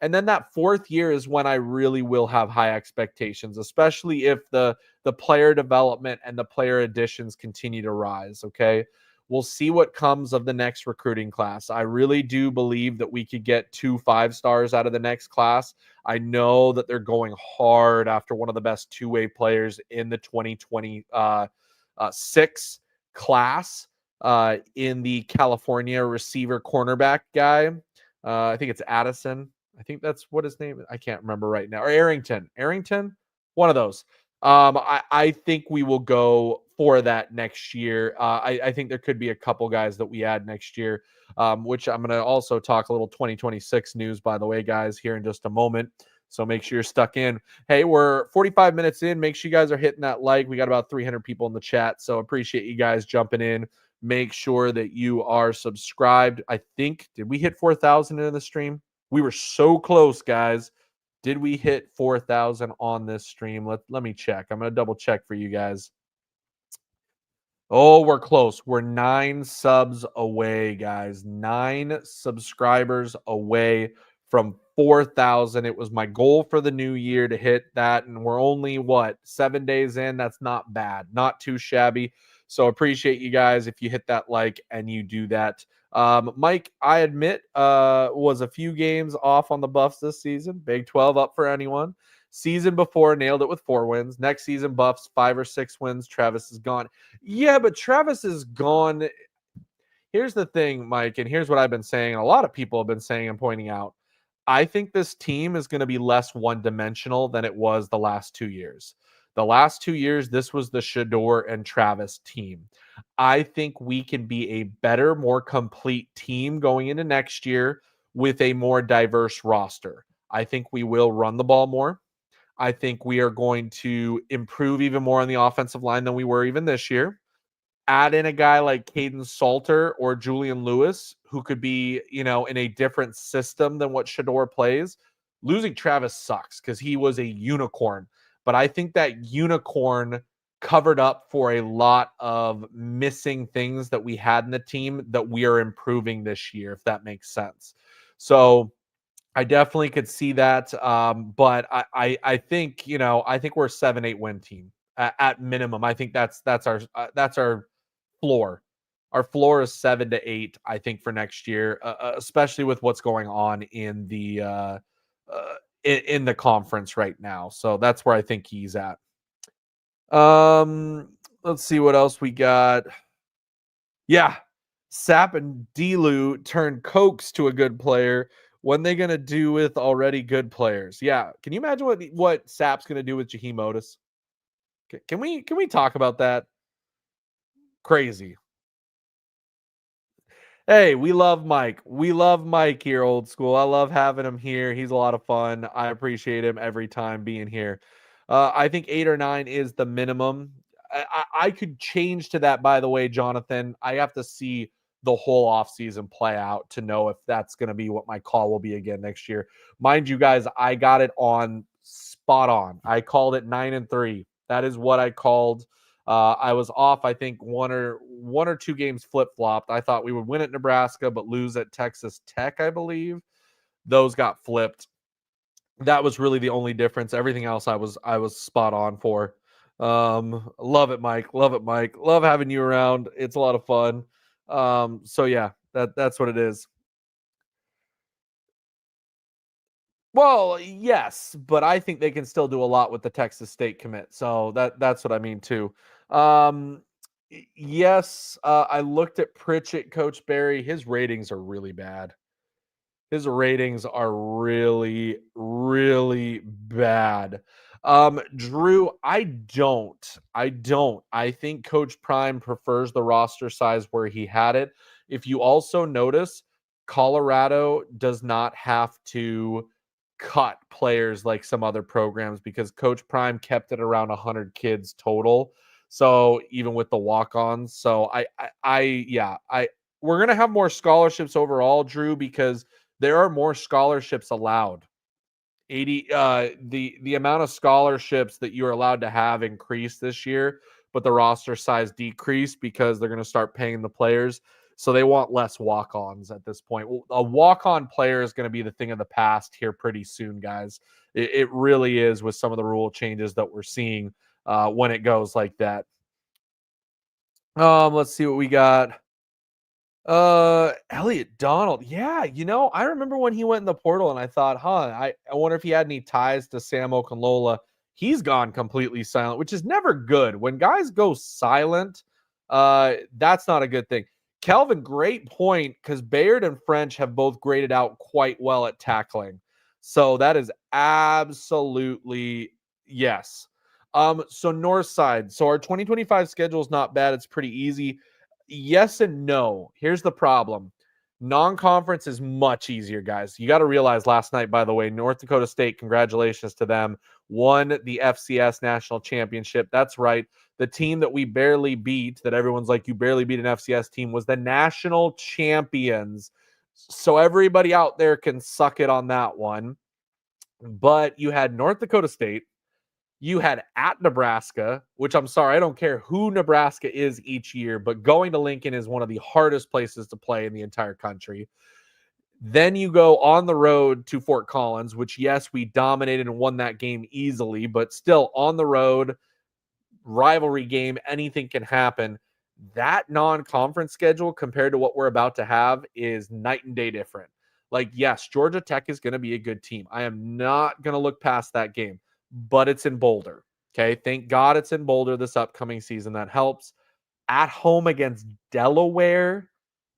And then that fourth year is when I really will have high expectations, especially if the player development and the player additions continue to rise. Okay. We'll see what comes of the next recruiting class. I really do believe that we could get 2 5-stars out of the next class. I know that they're going hard after one of the best two-way players in the 2026 class in the California receiver cornerback guy. I think it's Addison. I think that's what his name is. I can't remember right now. Or Arrington, one of those. I think we will go for that next year. I think there could be a couple guys that we add next year, which I'm going to also talk a little 2026 news, by the way, guys, here in just a moment. So make sure you're stuck in. Hey, we're 45 minutes in. Make sure you guys are hitting that like. We got about 300 people in the chat, so appreciate you guys jumping in. Make sure that you are subscribed. I think, did we hit 4,000 in the stream? We were so close, guys. Did we hit 4,000 on this stream? Let me check. I'm going to double check for you guys. Oh, we're close. We're 9 subs away, guys. 9 subscribers away from 4,000. It was my goal for the new year to hit that, and we're only, 7 days in? That's not bad. Not too shabby. So appreciate you guys if you hit that like and you do that. Mike, I admit, was a few games off on the Buffs this season. Big 12 up for anyone. Season before, nailed it with 4 wins. Next season, Buffs 5 or 6 wins. Travis is gone. Yeah, but Travis is gone. Here's the thing, Mike, and here's what I've been saying. A lot of people have been saying and pointing out. I think this team is going to be less one-dimensional than it was the last 2 years. The last 2 years, this was the Shador and Travis team. I think we can be a better, more complete team going into next year with a more diverse roster. I think we will run the ball more. I think we are going to improve even more on the offensive line than we were even this year. Add in a guy like Caden Salter or Julian Lewis, who could be, in a different system than what Shador plays. Losing Travis sucks because he was a unicorn. But I think that unicorn covered up for a lot of missing things that we had in the team that we are improving this year, if that makes sense. So I definitely could see that. But I think, I think we're a 7-8 win team at minimum. I think that's our floor. Our floor is 7 to 8, I think, for next year, especially with what's going on in the in the conference right now. So that's where I think he's at. Let's see what else we got. Yeah, Sap and Delu turned Cokes to a good player. When they gonna do with already good players? Yeah, can you imagine what Sap's gonna do with Jaheim Otis? Can we talk about that? Crazy. Hey, we love Mike. We love Mike here, old school. I love having him here. He's a lot of fun. I appreciate him every time being here. I think 8 or 9 is the minimum. I could change to that, by the way, Jonathan. I have to see the whole offseason play out to know if that's going to be what my call will be again next year. Mind you, guys, I got it on spot on. I called it 9-3. That is what I called. I was off, I think, one or two games flip-flopped. I thought we would win at Nebraska, but lose at Texas Tech, I believe. Those got flipped. That was really the only difference. Everything else I was spot on for. Love it, Mike. Love it, Mike. Love having you around. It's a lot of fun. So yeah, that's what it is. Well, yes, but I think they can still do a lot with the Texas State commit. So that's what I mean too. Yes, I looked at Pritchett, Coach Barry. His ratings are really bad. His ratings are really, really bad. Drew, I don't. I think Coach Prime prefers the roster size where he had it. If you also notice, Colorado does not have to cut players like some other programs because Coach Prime kept it around 100 kids total. So even with the walk-ons, so we're gonna have more scholarships overall, Drew, because there are more scholarships allowed The amount of scholarships that you're allowed to have increased this year, but the roster size decreased because they're going to start paying the players. So they want less walk-ons at this point. A walk-on player is going to be the thing of the past here pretty soon, guys. It really is, with some of the rule changes that we're seeing when it goes like that. Let's see what we got. Elliot Donald. Yeah, I remember when he went in the portal and I thought, I wonder if he had any ties to Sam Okunlola. He's gone completely silent, which is never good. When guys go silent, that's not a good thing. Kelvin, great point, because Bayard and French have both graded out quite well at tackling. So that is absolutely yes. So north side. So our 2025 schedule is not bad. It's pretty easy. Yes and no. Here's the problem. Non-conference is much easier, guys. You got to realize last night, by the way, North Dakota State, congratulations to them, won the FCS National Championship. That's right. The team that we barely beat, that everyone's like, you barely beat an FCS team, was the national champions. So everybody out there can suck it on that one. But you had North Dakota State, you had at Nebraska, which I'm sorry, I don't care who Nebraska is each year, but going to Lincoln is one of the hardest places to play in the entire country. Then you go on the road to Fort Collins, which, yes, we dominated and won that game easily, but still on the road, rivalry game, anything can happen. That non-conference schedule compared to what we're about to have is night and day different. Like, yes, Georgia Tech is going to be a good team. I am not going to look past that game, but it's in Boulder. Okay. Thank God it's in Boulder this upcoming season. That helps. At home against Delaware,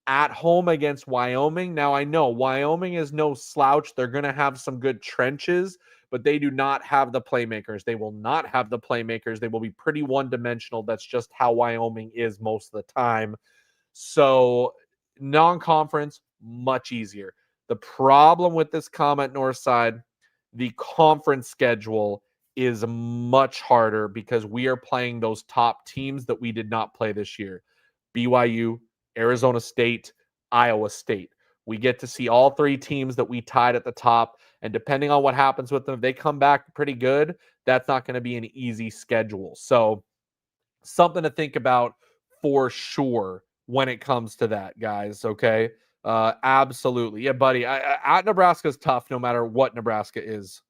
at home against Wyoming. Now, I know Wyoming is no slouch. They're going to have some good trenches, but they do not have the playmakers. They will not have the playmakers. They will be pretty one-dimensional. That's just how Wyoming is most of the time. So non-conference, much easier. The problem with this comment, Northside, the conference schedule is much harder because we are playing those top teams that we did not play this year. BYU, Arizona State, Iowa State. We get to see all three teams that we tied at the top. And depending on what happens with them, if they come back pretty good, that's not going to be an easy schedule. So something to think about for sure when it comes to that, guys. Okay. Absolutely. Yeah, buddy. At Nebraska is tough no matter what Nebraska is.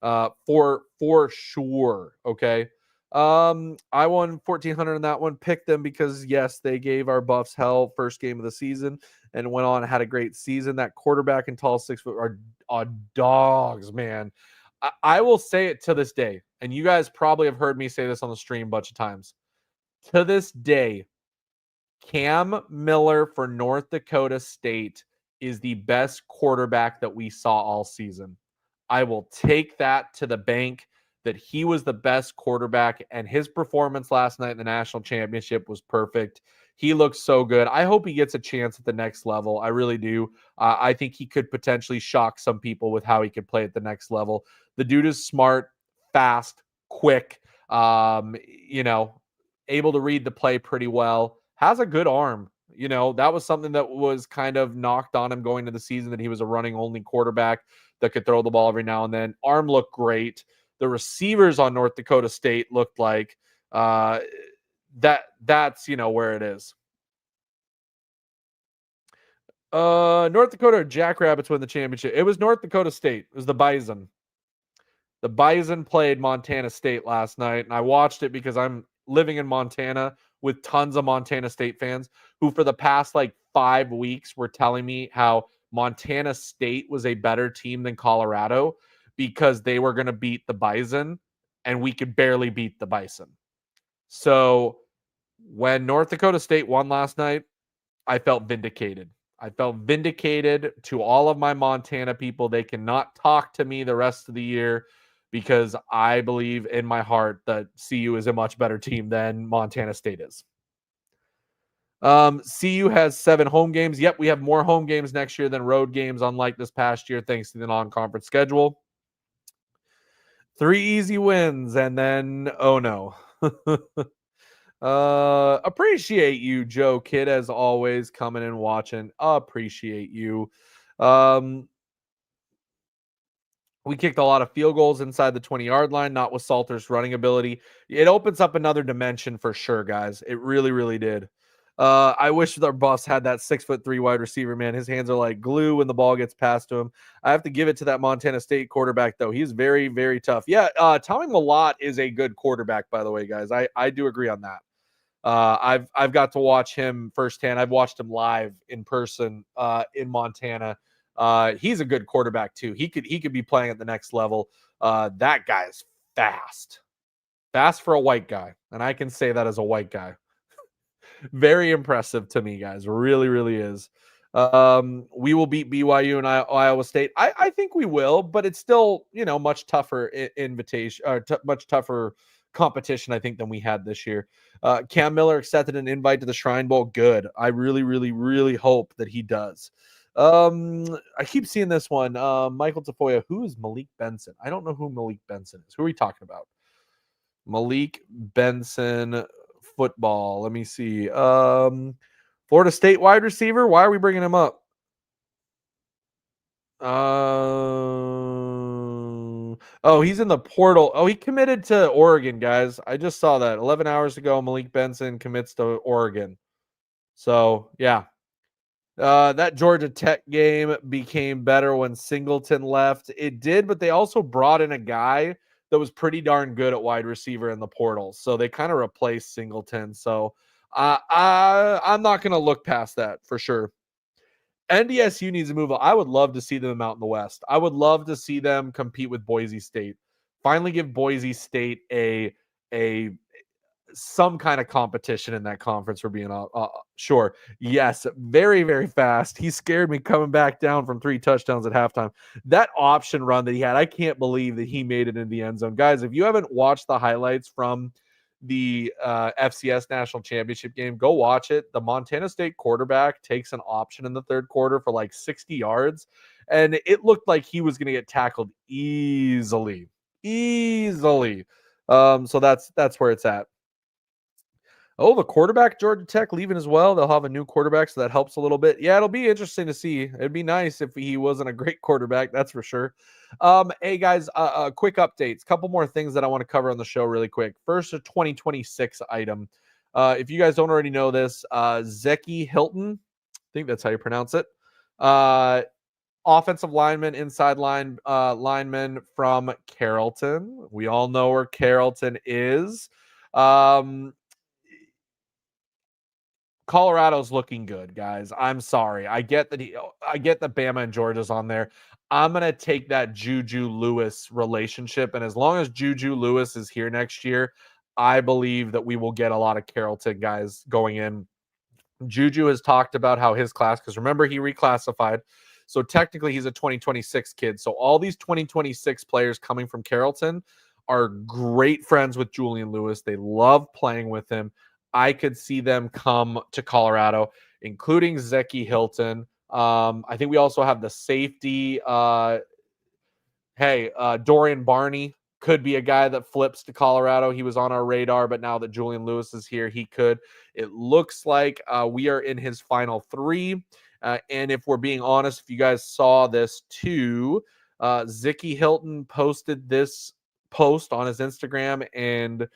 For sure. Okay. I won 1,400 in that one. Picked them because yes, they gave our Buffs hell first game of the season and went on and had a great season. That quarterback and tall 6 foot are dogs, man. I will say it to this day, and you guys probably have heard me say this on the stream a bunch of times. To this day, Cam Miller for North Dakota State is the best quarterback that we saw all season. I will take that to the bank that he was the best quarterback, and his performance last night in the national championship was perfect. He looks so good. I hope he gets a chance at the next level. I really do. I think he could potentially shock some people with how he could play at the next level. The dude is smart, fast, quick, able to read the play pretty well, has a good arm. That was something that was kind of knocked on him going into the season, that he was a running only quarterback that could throw the ball every now and then. Arm looked great. The receivers on North Dakota State looked like that's where it is. North Dakota Jackrabbits win the championship. It was North Dakota State. It was the Bison. The Bison played Montana State last night, and I watched it because I'm living in Montana with tons of Montana State fans who for the past 5 weeks were telling me how Montana State was a better team than Colorado because they were going to beat the Bison and we could barely beat the Bison. So when North Dakota State won last night, I felt vindicated. I felt vindicated to all of my Montana people. They cannot talk to me the rest of the year because I believe in my heart that CU is a much better team than Montana State is. CU has 7 home games. Yep, we have more home games next year than road games, unlike this past year, thanks to the non-conference schedule. 3 easy wins, and then, oh no. Appreciate you, Joe Kid, as always, coming and watching. Appreciate you. We kicked a lot of field goals inside the 20-yard line, not with Salter's running ability. It opens up another dimension for sure, guys. It really, really did. I wish our Buffs had that 6'3" wide receiver, man. His hands are like glue when the ball gets passed to him. I have to give it to that Montana State quarterback, though. He's very, very tough. Yeah, Tommy Mellott is a good quarterback, by the way, guys. I do agree on that. I've got to watch him firsthand. I've watched him live in person in Montana. He's a good quarterback too. He could be playing at the next level. That guy is fast for a white guy, and I can say that as a white guy. Very impressive to me, guys. Really, really is. We will beat BYU and Iowa State. I think we will, but it's still, much tougher invitation or much tougher competition, I think, than we had this year. Cam Miller accepted an invite to the Shrine Bowl. Good. I really, really, really hope that he does. I keep seeing this one. Michael Tafoya. Who is Malik Benson? I don't know who Malik Benson is. Who are we talking about? Malik Benson football. Let me see. Florida State wide receiver. Why are we bringing him up? Oh, he's in the portal. Oh, he committed to Oregon, guys. I just saw that 11 hours ago. Malik Benson commits to Oregon. So, yeah. That Georgia Tech game became better when Singleton left. It did, but they also brought in a guy that was pretty darn good at wide receiver in the portal. So they kind of replaced Singleton. So I'm not going to look past that for sure. NDSU needs to move on. I would love to see them out in the West. I would love to see them compete with Boise State. Finally give Boise State a some kind of competition in that conference for being sure. Yes, very, very fast. He scared me coming back down from 3 touchdowns at halftime. That option run that he had, I can't believe that he made it in the end zone. Guys, if you haven't watched the highlights from the FCS National Championship game, go watch it. The Montana State quarterback takes an option in the third quarter for like 60 yards, and it looked like he was going to get tackled easily. So that's where it's at. Oh, the quarterback, Georgia Tech, leaving as well. They'll have a new quarterback, so that helps a little bit. Yeah, it'll be interesting to see. It'd be nice if he wasn't a great quarterback, that's for sure. Hey, guys, quick updates. Couple more things that I want to cover on the show really quick. First, a 2026 item. If you guys don't already know this, Zeki Hilton, I think that's how you pronounce it, offensive lineman, inside lineman from Carrollton. We all know where Carrollton is. Colorado's looking good, guys. I'm sorry. I get that Bama and Georgia's on there. I'm going to take that Juju Lewis relationship. And as long as Juju Lewis is here next year, I believe that we will get a lot of Carrollton guys going in. Juju has talked about how his class, because remember, he reclassified. So technically he's a 2026 kid. So all these 2026 players coming from Carrollton are great friends with Julian Lewis. They love playing with him. I could see them come to Colorado, including Zeki Hilton. I think we also have the safety. Dorian Barney could be a guy that flips to Colorado. He was on our radar, but now that Julian Lewis is here, he could. It looks like we are in his final 3. And if we're being honest, if you guys saw this too, Zeki Hilton posted this post on his Instagram, and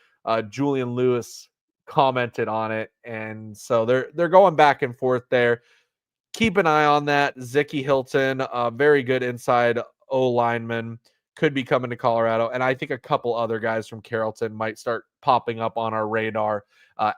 Julian Lewis commented on it, and so they're going back and forth there. Keep an eye on that. Zeki Hilton, very good inside O lineman, could be coming to Colorado, and I think a couple other guys from Carrollton might start popping up on our radar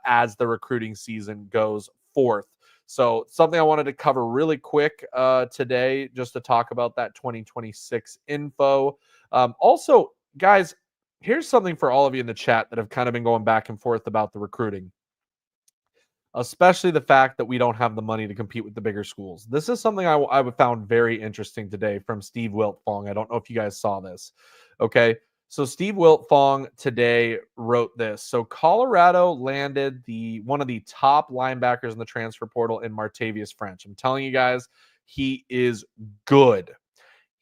as the recruiting season goes forth. So something I wanted to cover really quick today, just to talk about that 2026 info. Also, guys, here's something for all of you in the chat that have kind of been going back and forth about the recruiting, especially the fact that we don't have the money to compete with the bigger schools. This is something I found very interesting today from Steve Wiltfong. I don't know if you guys saw this. Okay. So Steve Wiltfong today wrote this. So Colorado landed one of the top linebackers in the transfer portal in Martavius French. I'm telling you guys, he is good.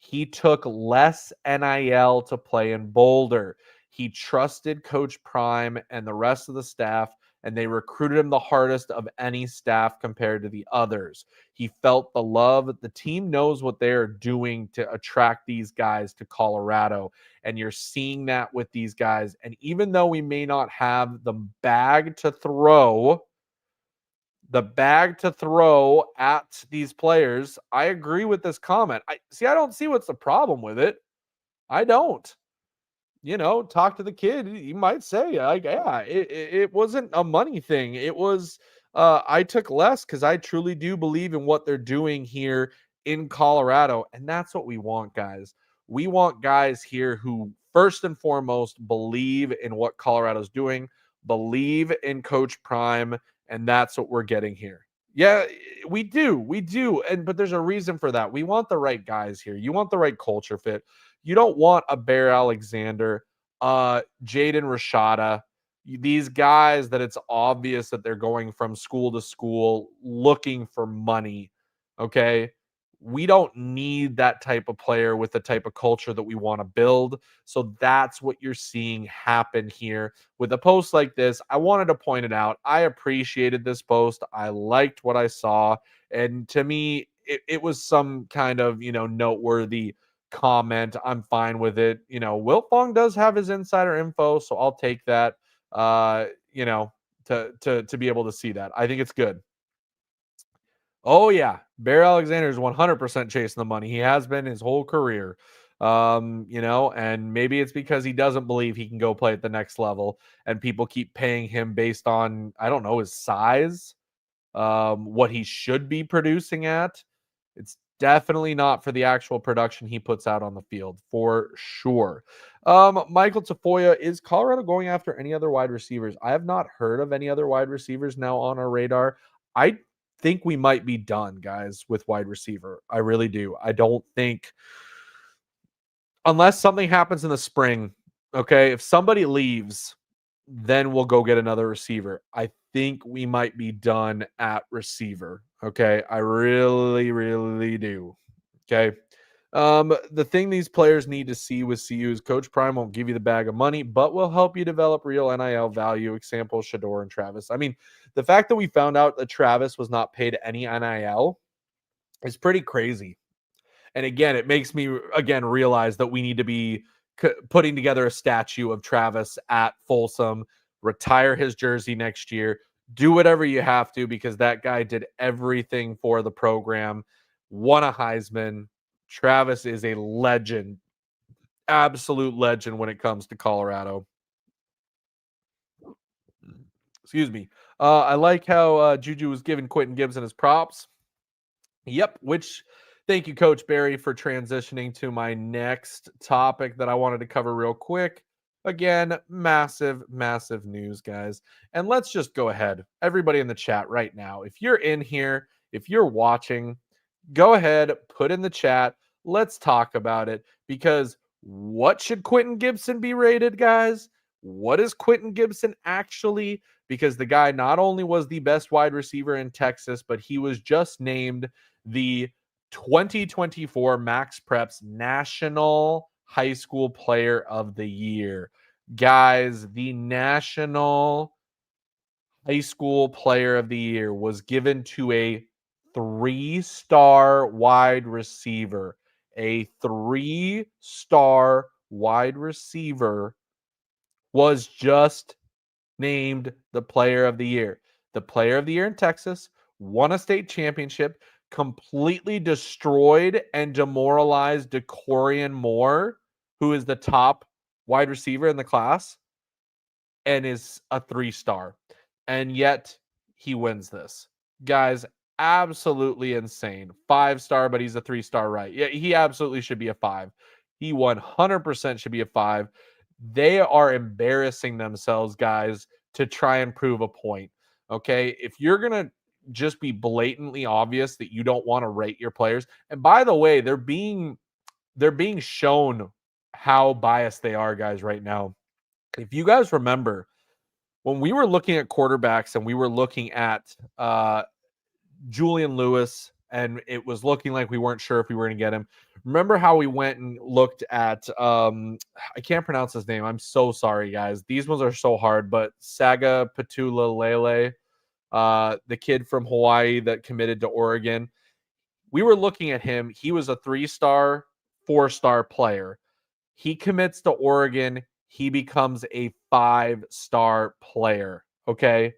He took less NIL to play in Boulder. He trusted Coach Prime and the rest of the staff, and they recruited him the hardest of any staff compared to the others. He felt the love. The team knows what they're doing to attract these guys to Colorado, and you're seeing that with these guys. And even though we may not have the bag to throw at these players, I agree with this comment. I don't see what's the problem with it. I don't. Talk to the kid. You might say, like, yeah, it wasn't a money thing. It was, I took less because I truly do believe in what they're doing here in Colorado. And that's what we want, guys. We want guys here who, first and foremost, believe in what Colorado's doing, believe in Coach Prime, and that's what we're getting here. Yeah, we do. But there's a reason for that. We want the right guys here. You want the right culture fit. You don't want a Bear Alexander, Jaden Rashada, these guys that it's obvious that they're going from school to school looking for money. Okay. We don't need that type of player with the type of culture that we want to build. So that's what you're seeing happen here with a post like this. I wanted to point it out. I appreciated this post. I liked what I saw. And to me, it was some kind of, noteworthy comment. I'm fine with it. Wiltfong does have his insider info, so I'll take that. To be able to see that. I think it's good. Oh yeah, Bear Alexander is 100% chasing the money. He has been his whole career. And maybe it's because he doesn't believe he can go play at the next level, and people keep paying him based on, I don't know, his size, what he should be producing at. It's definitely not for the actual production he puts out on the field, for sure. Michael Tafoya, is Colorado going after any other wide receivers? I have not heard of any other wide receivers now on our radar. I think we might be done, guys, with wide receiver. I really do. I don't think, unless something happens in the spring, okay, if somebody leaves, then we'll go get another receiver. I think we might be done at receiver. Okay. I really, really do. Okay. The thing these players need to see with CU is Coach Prime won't give you the bag of money, but will help you develop real NIL value. Example, Shador and Travis. I mean, the fact that we found out that Travis was not paid any NIL is pretty crazy. And again, it makes me realize that we need to be putting together a statue of Travis at Folsom, retire his jersey next year, do whatever you have to, because that guy did everything for the program, won a Heisman. Travis is a legend, absolute legend when it comes to Colorado. Excuse me. I like how Juju was giving Quentin Gibson his props. Yep, thank you, Coach Barry, for transitioning to my next topic that I wanted to cover real quick. Again, massive, massive news, guys. And let's just go ahead. Everybody in the chat right now, if you're in here, if you're watching, go ahead, put in the chat. Let's talk about it, because what should Quentin Gibson be rated, guys? What is Quentin Gibson actually? Because the guy not only was the best wide receiver in Texas, but he was just named the 2024 Max Preps National High School Player of the Year. Guys, the National High School Player of the Year was given to a 3-star wide receiver. A 3-star wide receiver was just named the Player of the Year. The Player of the Year in Texas, won a state championship, completely destroyed and demoralized DeCorian Moore, who is the top wide receiver in the class, and is a 3-star. And yet he wins this. Guys, absolutely insane. 5-star, but he's a 3-star, right? Yeah, he absolutely should be a 5. He 100% should be a 5. They are embarrassing themselves, guys, to try and prove a point. Okay. If you're going to just be blatantly obvious that you don't want to rate your players, and by the way, they're being shown how biased they are, guys, right now. If you guys remember, when we were looking at quarterbacks and we were looking at Julian Lewis and it was looking like we weren't sure if we were going to get him. Remember how we went and looked at I can't pronounce his name. I'm so sorry, guys. These ones are so hard, but Saga Patula Lele, the kid from Hawaii that committed to Oregon. We were looking at him. He was a 3-star, 4-star player. He commits to Oregon. He becomes a 5-star player. Okay.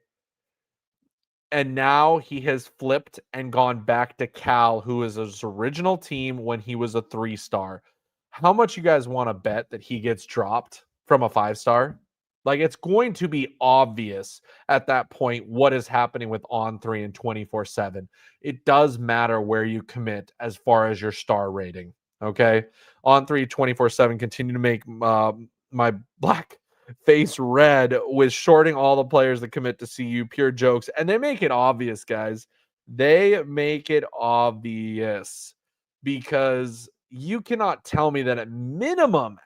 And now he has flipped and gone back to Cal, who was his original team when he was a 3-star. How much you guys want to bet that he gets dropped from a 5-star? Like, it's going to be obvious at that point what is happening with On3 and 24/7. It does matter where you commit as far as your star rating. Okay. On3 24/7 continue to make my black face red with shorting all the players that commit to CU. Pure jokes. And they make it obvious, guys. They make it obvious because you cannot tell me that at minimum,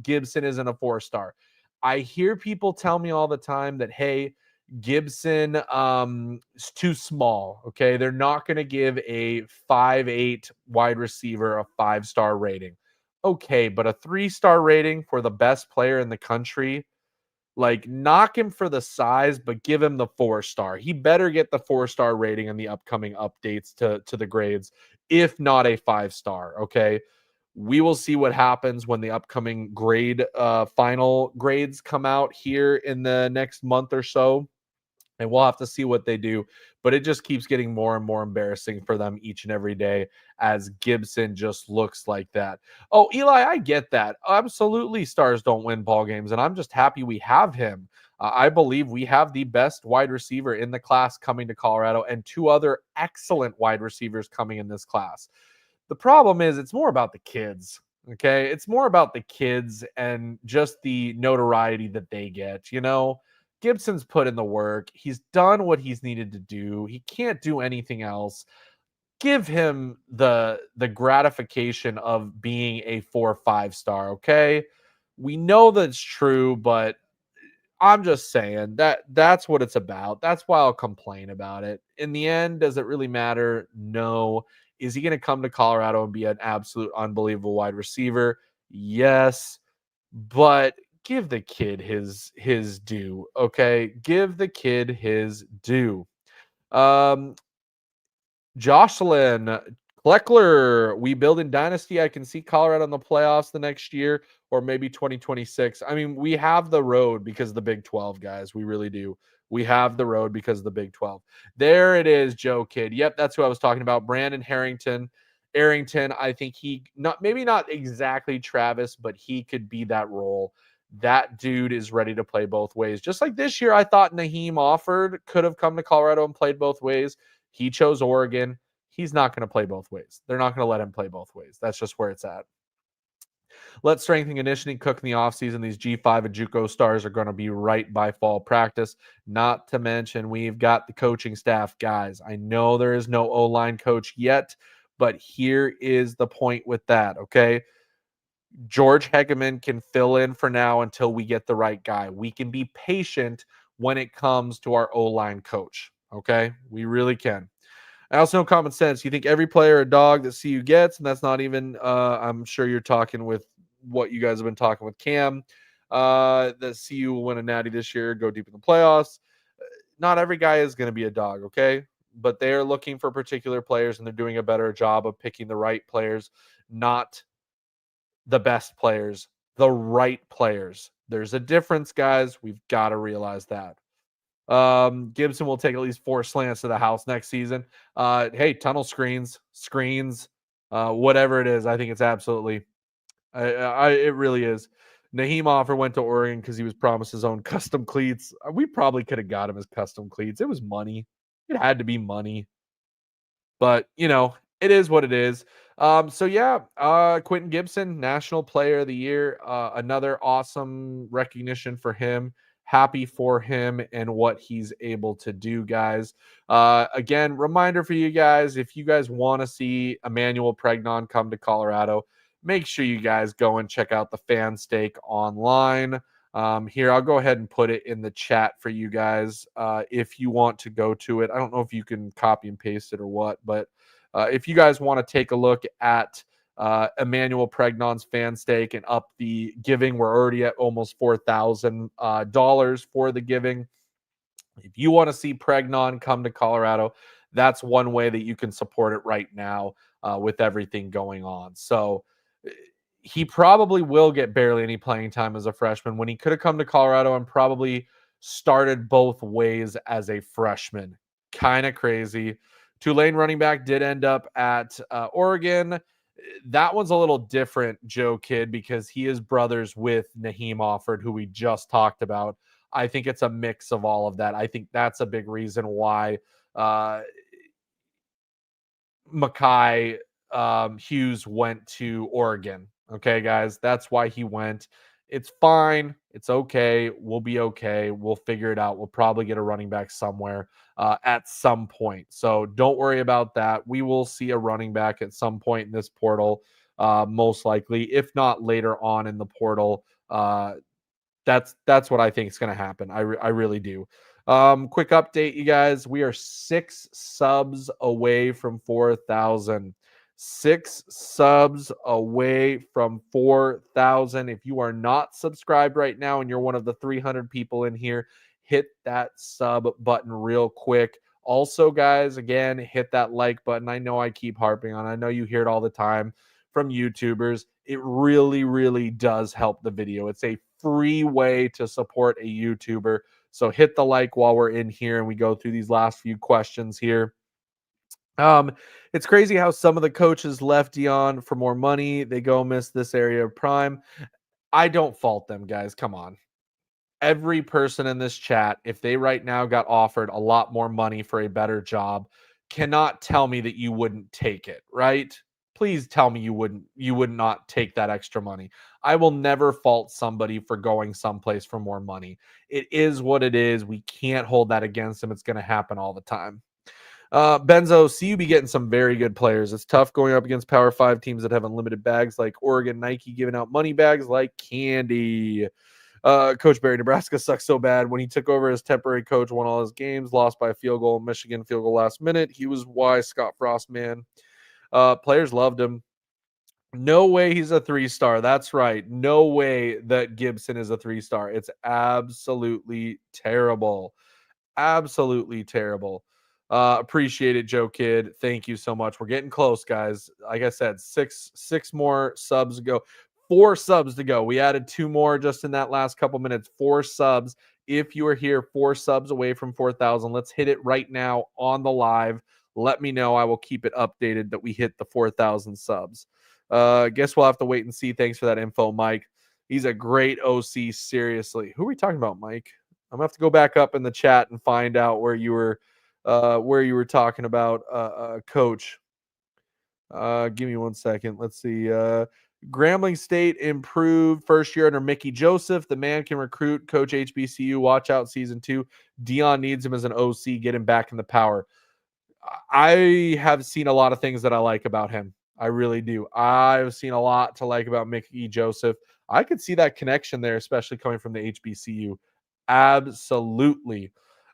Gibson isn't a 4-star. I hear people tell me all the time that, hey, Gibson is too small. Okay. They're not going to give a 5'8" wide receiver a 5-star rating. Okay, but a 3-star rating for the best player in the country, like, knock him for the size, but give him the 4-star. He better get the 4-star rating in the upcoming updates to the grades, if not a 5-star. Okay. We will see what happens when the upcoming final grades come out here in the next month or so. And we'll have to see what they do. But it just keeps getting more and more embarrassing for them each and every day as Gibson just looks like that. Oh, Eli, I get that. Absolutely, stars don't win ball games. And I'm just happy we have him. I believe we have the best wide receiver in the class coming to Colorado and 2 other excellent wide receivers coming in this class. The problem is it's more about the kids. Okay. It's more about the kids and just the notoriety that they get. Gibson's put in the work. He's done what he's needed to do. He can't do anything else. Give him the gratification of being a 4 or 5-star. Okay. We know that's true, but I'm just saying that's what it's about. That's why I'll complain about it. In the end, does it really matter? No. Is he going to come to Colorado and be an absolute unbelievable wide receiver? Yes. But give the kid his due. Okay. Give the kid his due. Jocelyn Kleckler, we build in dynasty. I can see Colorado in the playoffs the next year or maybe 2026. I mean, we have the road because of the Big 12, guys. We really do. We have the road because of the Big 12. There it is, Joe Kidd. Yep, that's who I was talking about. Brandon Arrington, I think maybe not exactly Travis, but he could be that role. That dude is ready to play both ways. Just like this year, I thought Naheem Offord could have come to Colorado and played both ways. He chose Oregon. He's not going to play both ways. They're not going to let him play both ways. That's just where it's at. Let strength and conditioning cook in the offseason. These G5 and JUCO stars are going to be right by fall practice. Not to mention, we've got the coaching staff, guys. I know there is no O-line coach yet, but here is the point with that, okay? George Hegeman can fill in for now until we get the right guy. We can be patient when it comes to our O-line coach, okay? We really can. I also know common sense. You think every player a dog that CU gets, and that's not even, I'm sure you're talking with what you guys have been talking with Cam, that CU will win a natty this year, go deep in the playoffs. Not every guy is going to be a dog, okay? But they are looking for particular players, and they're doing a better job of picking the right players, not the best players, the right players. There's a difference, guys. We've got to realize that. Gibson will take at least 4 slants to the house next season. Hey, tunnel screens, whatever it is. I think it's absolutely, it really is. Naheem Offer went to Oregon because he was promised his own custom cleats. We probably could have got him his custom cleats. It was money. It had to be money. But, it is what it is. Quentin Gibson, National Player of the Year. Another awesome recognition for him. Happy for him and what he's able to do, guys. Again, reminder for you guys, if you guys want to see Emmanuel Pregnon come to Colorado, make sure you guys go and check out the Fan Steak online. Here, I'll go ahead and put it in the chat for you guys if you want to go to it. I don't know if you can copy and paste it or what, but if you guys want to take a look at Emmanuel Pregnon's fan stake and up the giving, we're already at almost $4,000 for the giving. If you want to see Pregnon come to Colorado, that's one way that you can support it right now with everything going on. So he probably will get barely any playing time as a freshman when he could have come to Colorado and probably started both ways as a freshman. Kind of crazy. Tulane running back did end up at Oregon. That one's a little different, Joe Kidd, because he is brothers with Naheem Offord, who we just talked about. I think it's a mix of all of that. I think that's a big reason why Mekhi Hughes went to Oregon. Okay, guys, that's why he went. It's fine. It's okay. We'll be okay. We'll figure it out. We'll probably get a running back somewhere at some point. So don't worry about that. We will see a running back at some point in this portal, most likely, if not later on in the portal. That's what I think is going to happen. I really do. Quick update, you guys. We are 6 subs away from 4,000. 6 subs away from 4,000. If you are not subscribed right now and you're one of the 300 people in here, hit that sub button real quick. Also, guys, again, hit that like button. I know I keep harping on. I know you hear it all the time from YouTubers. It really, really does help the video. It's a free way to support a YouTuber. So hit the like while we're in here and we go through these last few questions here. It's crazy how some of the coaches left Deion for more money. They go miss this area of Prime. I don't fault them, guys. Come on. Every person in this chat, if they right now got offered a lot more money for a better job, cannot tell me that you wouldn't take it, right? Please tell me you would not take that extra money. I will never fault somebody for going someplace for more money. It is what it is. We can't hold that against them. It's going to happen all the time. Benzo, CU be getting some very good players. It's tough going up against Power 5 teams that have unlimited bags like Oregon, Nike giving out money bags like candy. Coach Barry, Nebraska sucks so bad. When he took over as temporary coach, won all his games, lost by a field goal, Michigan field goal last minute. He was why Scott Frost, man. Players loved him. No way he's a 3-star. That's right. No way that Gibson is a 3-star. It's absolutely terrible. Absolutely terrible. Appreciate it, Joe Kidd. Thank you so much. We're getting close, guys. Like I said, six more subs to go. 4 subs to go. We added 2 more just in that last couple minutes. 4 subs. If you are here, 4 subs away from 4,000. Let's hit it right now on the live. Let me know. I will keep it updated that we hit the 4,000 subs. Guess we'll have to wait and see. Thanks for that info, Mike. He's a great OC. Seriously. Who are we talking about, Mike? I'm gonna have to go back up in the chat and find out where you were talking about coach. Give me 1 second. Let's see. Grambling State improved first year under Mickey Joseph. The man can recruit. Coach HBCU. Watch out season 2. Deion needs him as an OC. Get him back in the power. I have seen a lot of things that I like about him. I really do. I've seen a lot to like about Mickey Joseph. I could see that connection there, especially coming from the HBCU. Absolutely.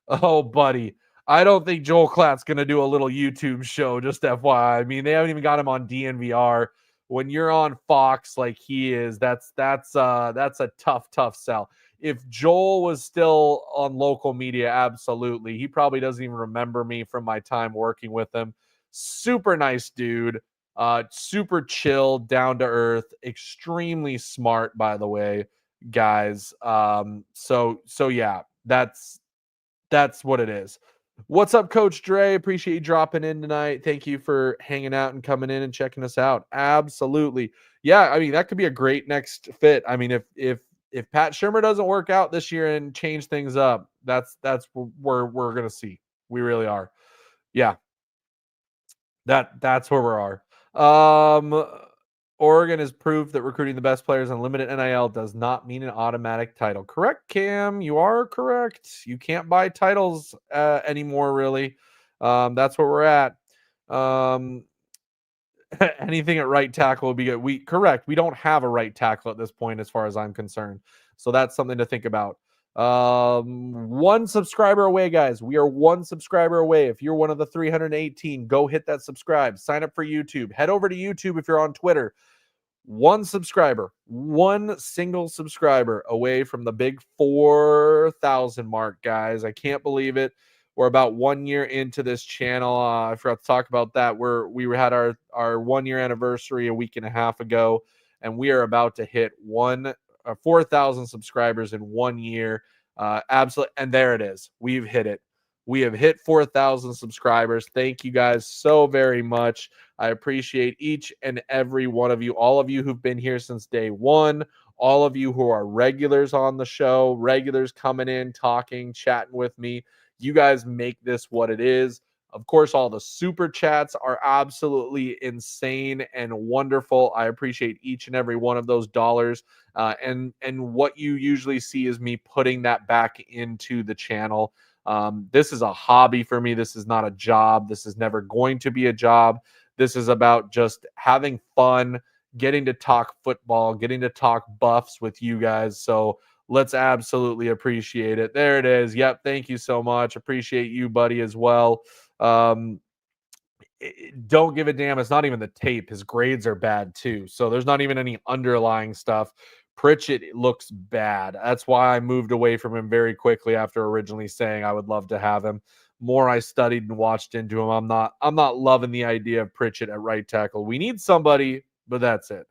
Oh, buddy. I don't think Joel Klatt's going to do a little YouTube show, just FYI. I mean, they haven't even got him on DNVR. When you're on Fox like he is, that's a tough sell. If Joel was still on local media, absolutely. He probably doesn't even remember me from my time working with him. Super nice dude. Super chill, down to earth, extremely smart, by the way, guys. So yeah, that's what it is. What's up, Coach Dre? Appreciate you dropping in tonight. Thank you for hanging out and coming in and checking us out. Absolutely. Yeah, I mean, that could be a great next fit. I mean, if Pat Shurmur doesn't work out this year and change things up, that's where we're gonna see. We really are. Yeah, that's where we are. Oregon has proved that recruiting the best players on limited NIL does not mean an automatic title. Correct, Cam. You are correct. You can't buy titles anymore, really. That's where we're at. Anything at right tackle would be good. Correct. We don't have a right tackle at this point, as far as I'm concerned. So that's something to think about. One subscriber away, guys. We are one subscriber away. If you're one of the 318, go hit that subscribe. Sign up for YouTube. Head over to YouTube if you're on Twitter. One subscriber, one single subscriber away from the big 4,000 mark, guys. I can't believe it. We're about 1 year into this channel. I forgot to talk about that. We had our 1 year anniversary a week and a half ago, and we are about to hit 4,000 subscribers in 1 year. Absolutely, and there it is. We've hit it. We have hit 4,000 subscribers. Thank you guys so very much. I appreciate each and every one of you, all of you who've been here since day one, all of you who are regulars on the show, regulars coming in, talking, chatting with me. You guys make this what it is. Of course, all the super chats are absolutely insane and wonderful. I appreciate each and every one of those dollars. And what you usually see is me putting that back into the channel. This is a hobby for me. This is not a job. This is never going to be a job. This is about just having fun, getting to talk football, getting to talk Buffs with you guys. So let's absolutely appreciate it. There it is. Yep. Thank you so much. Appreciate you, buddy, as well. Don't give a damn. It's not even the tape. His grades are bad too. So there's not even any underlying stuff. Pritchett looks bad. That's why I moved away from him very quickly after originally saying I would love to have him. More I studied and watched into him, I'm not loving the idea of Pritchett at right tackle. We need somebody, but that's it.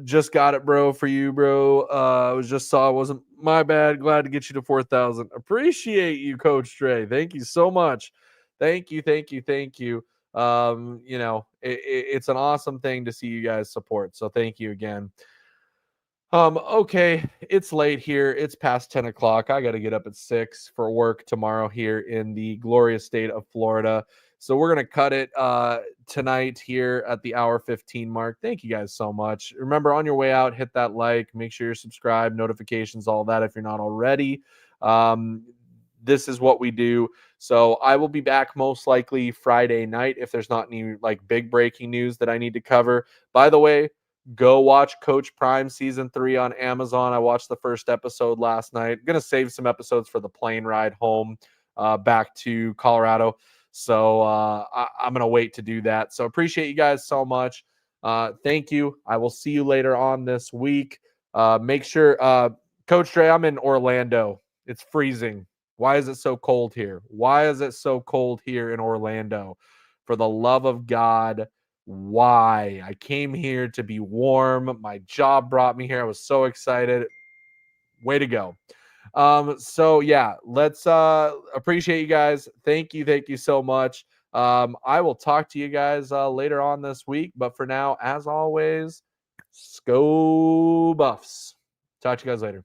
Just got it, bro, for you, bro. I was just saw it wasn't my bad. Glad to get you to 4,000. Appreciate you, Coach Dre. Thank you so much. Thank you. It's an awesome thing to see you guys support. So thank you again. Okay, it's late here. It's past 10 o'clock. I got to get up at 6 for work tomorrow here in the glorious state of Florida. So we're going to cut it tonight here at the hour 15 mark. Thank you guys so much. Remember, on your way out, hit that like, make sure you're subscribed, notifications, all that if you're not already. This is what we do. So I will be back most likely Friday night if there's not any like big breaking news that I need to cover. By the way, go watch Coach Prime season 3 on Amazon. I watched the first episode last night. I'm going to save some episodes for the plane ride home back to Colorado. So I'm going to wait to do that. So appreciate you guys so much. Thank you. I will see you later on this week. Make sure, Coach Dre, I'm in Orlando. It's freezing. Why is it so cold here? Why is it so cold here in Orlando? For the love of God, why? I came here to be warm. My job brought me here. I was so excited. Way to go. So yeah, let's appreciate you guys. Thank you so much. I will talk to you guys later on this week, but for now, as always, go Buffs. Talk to you guys later.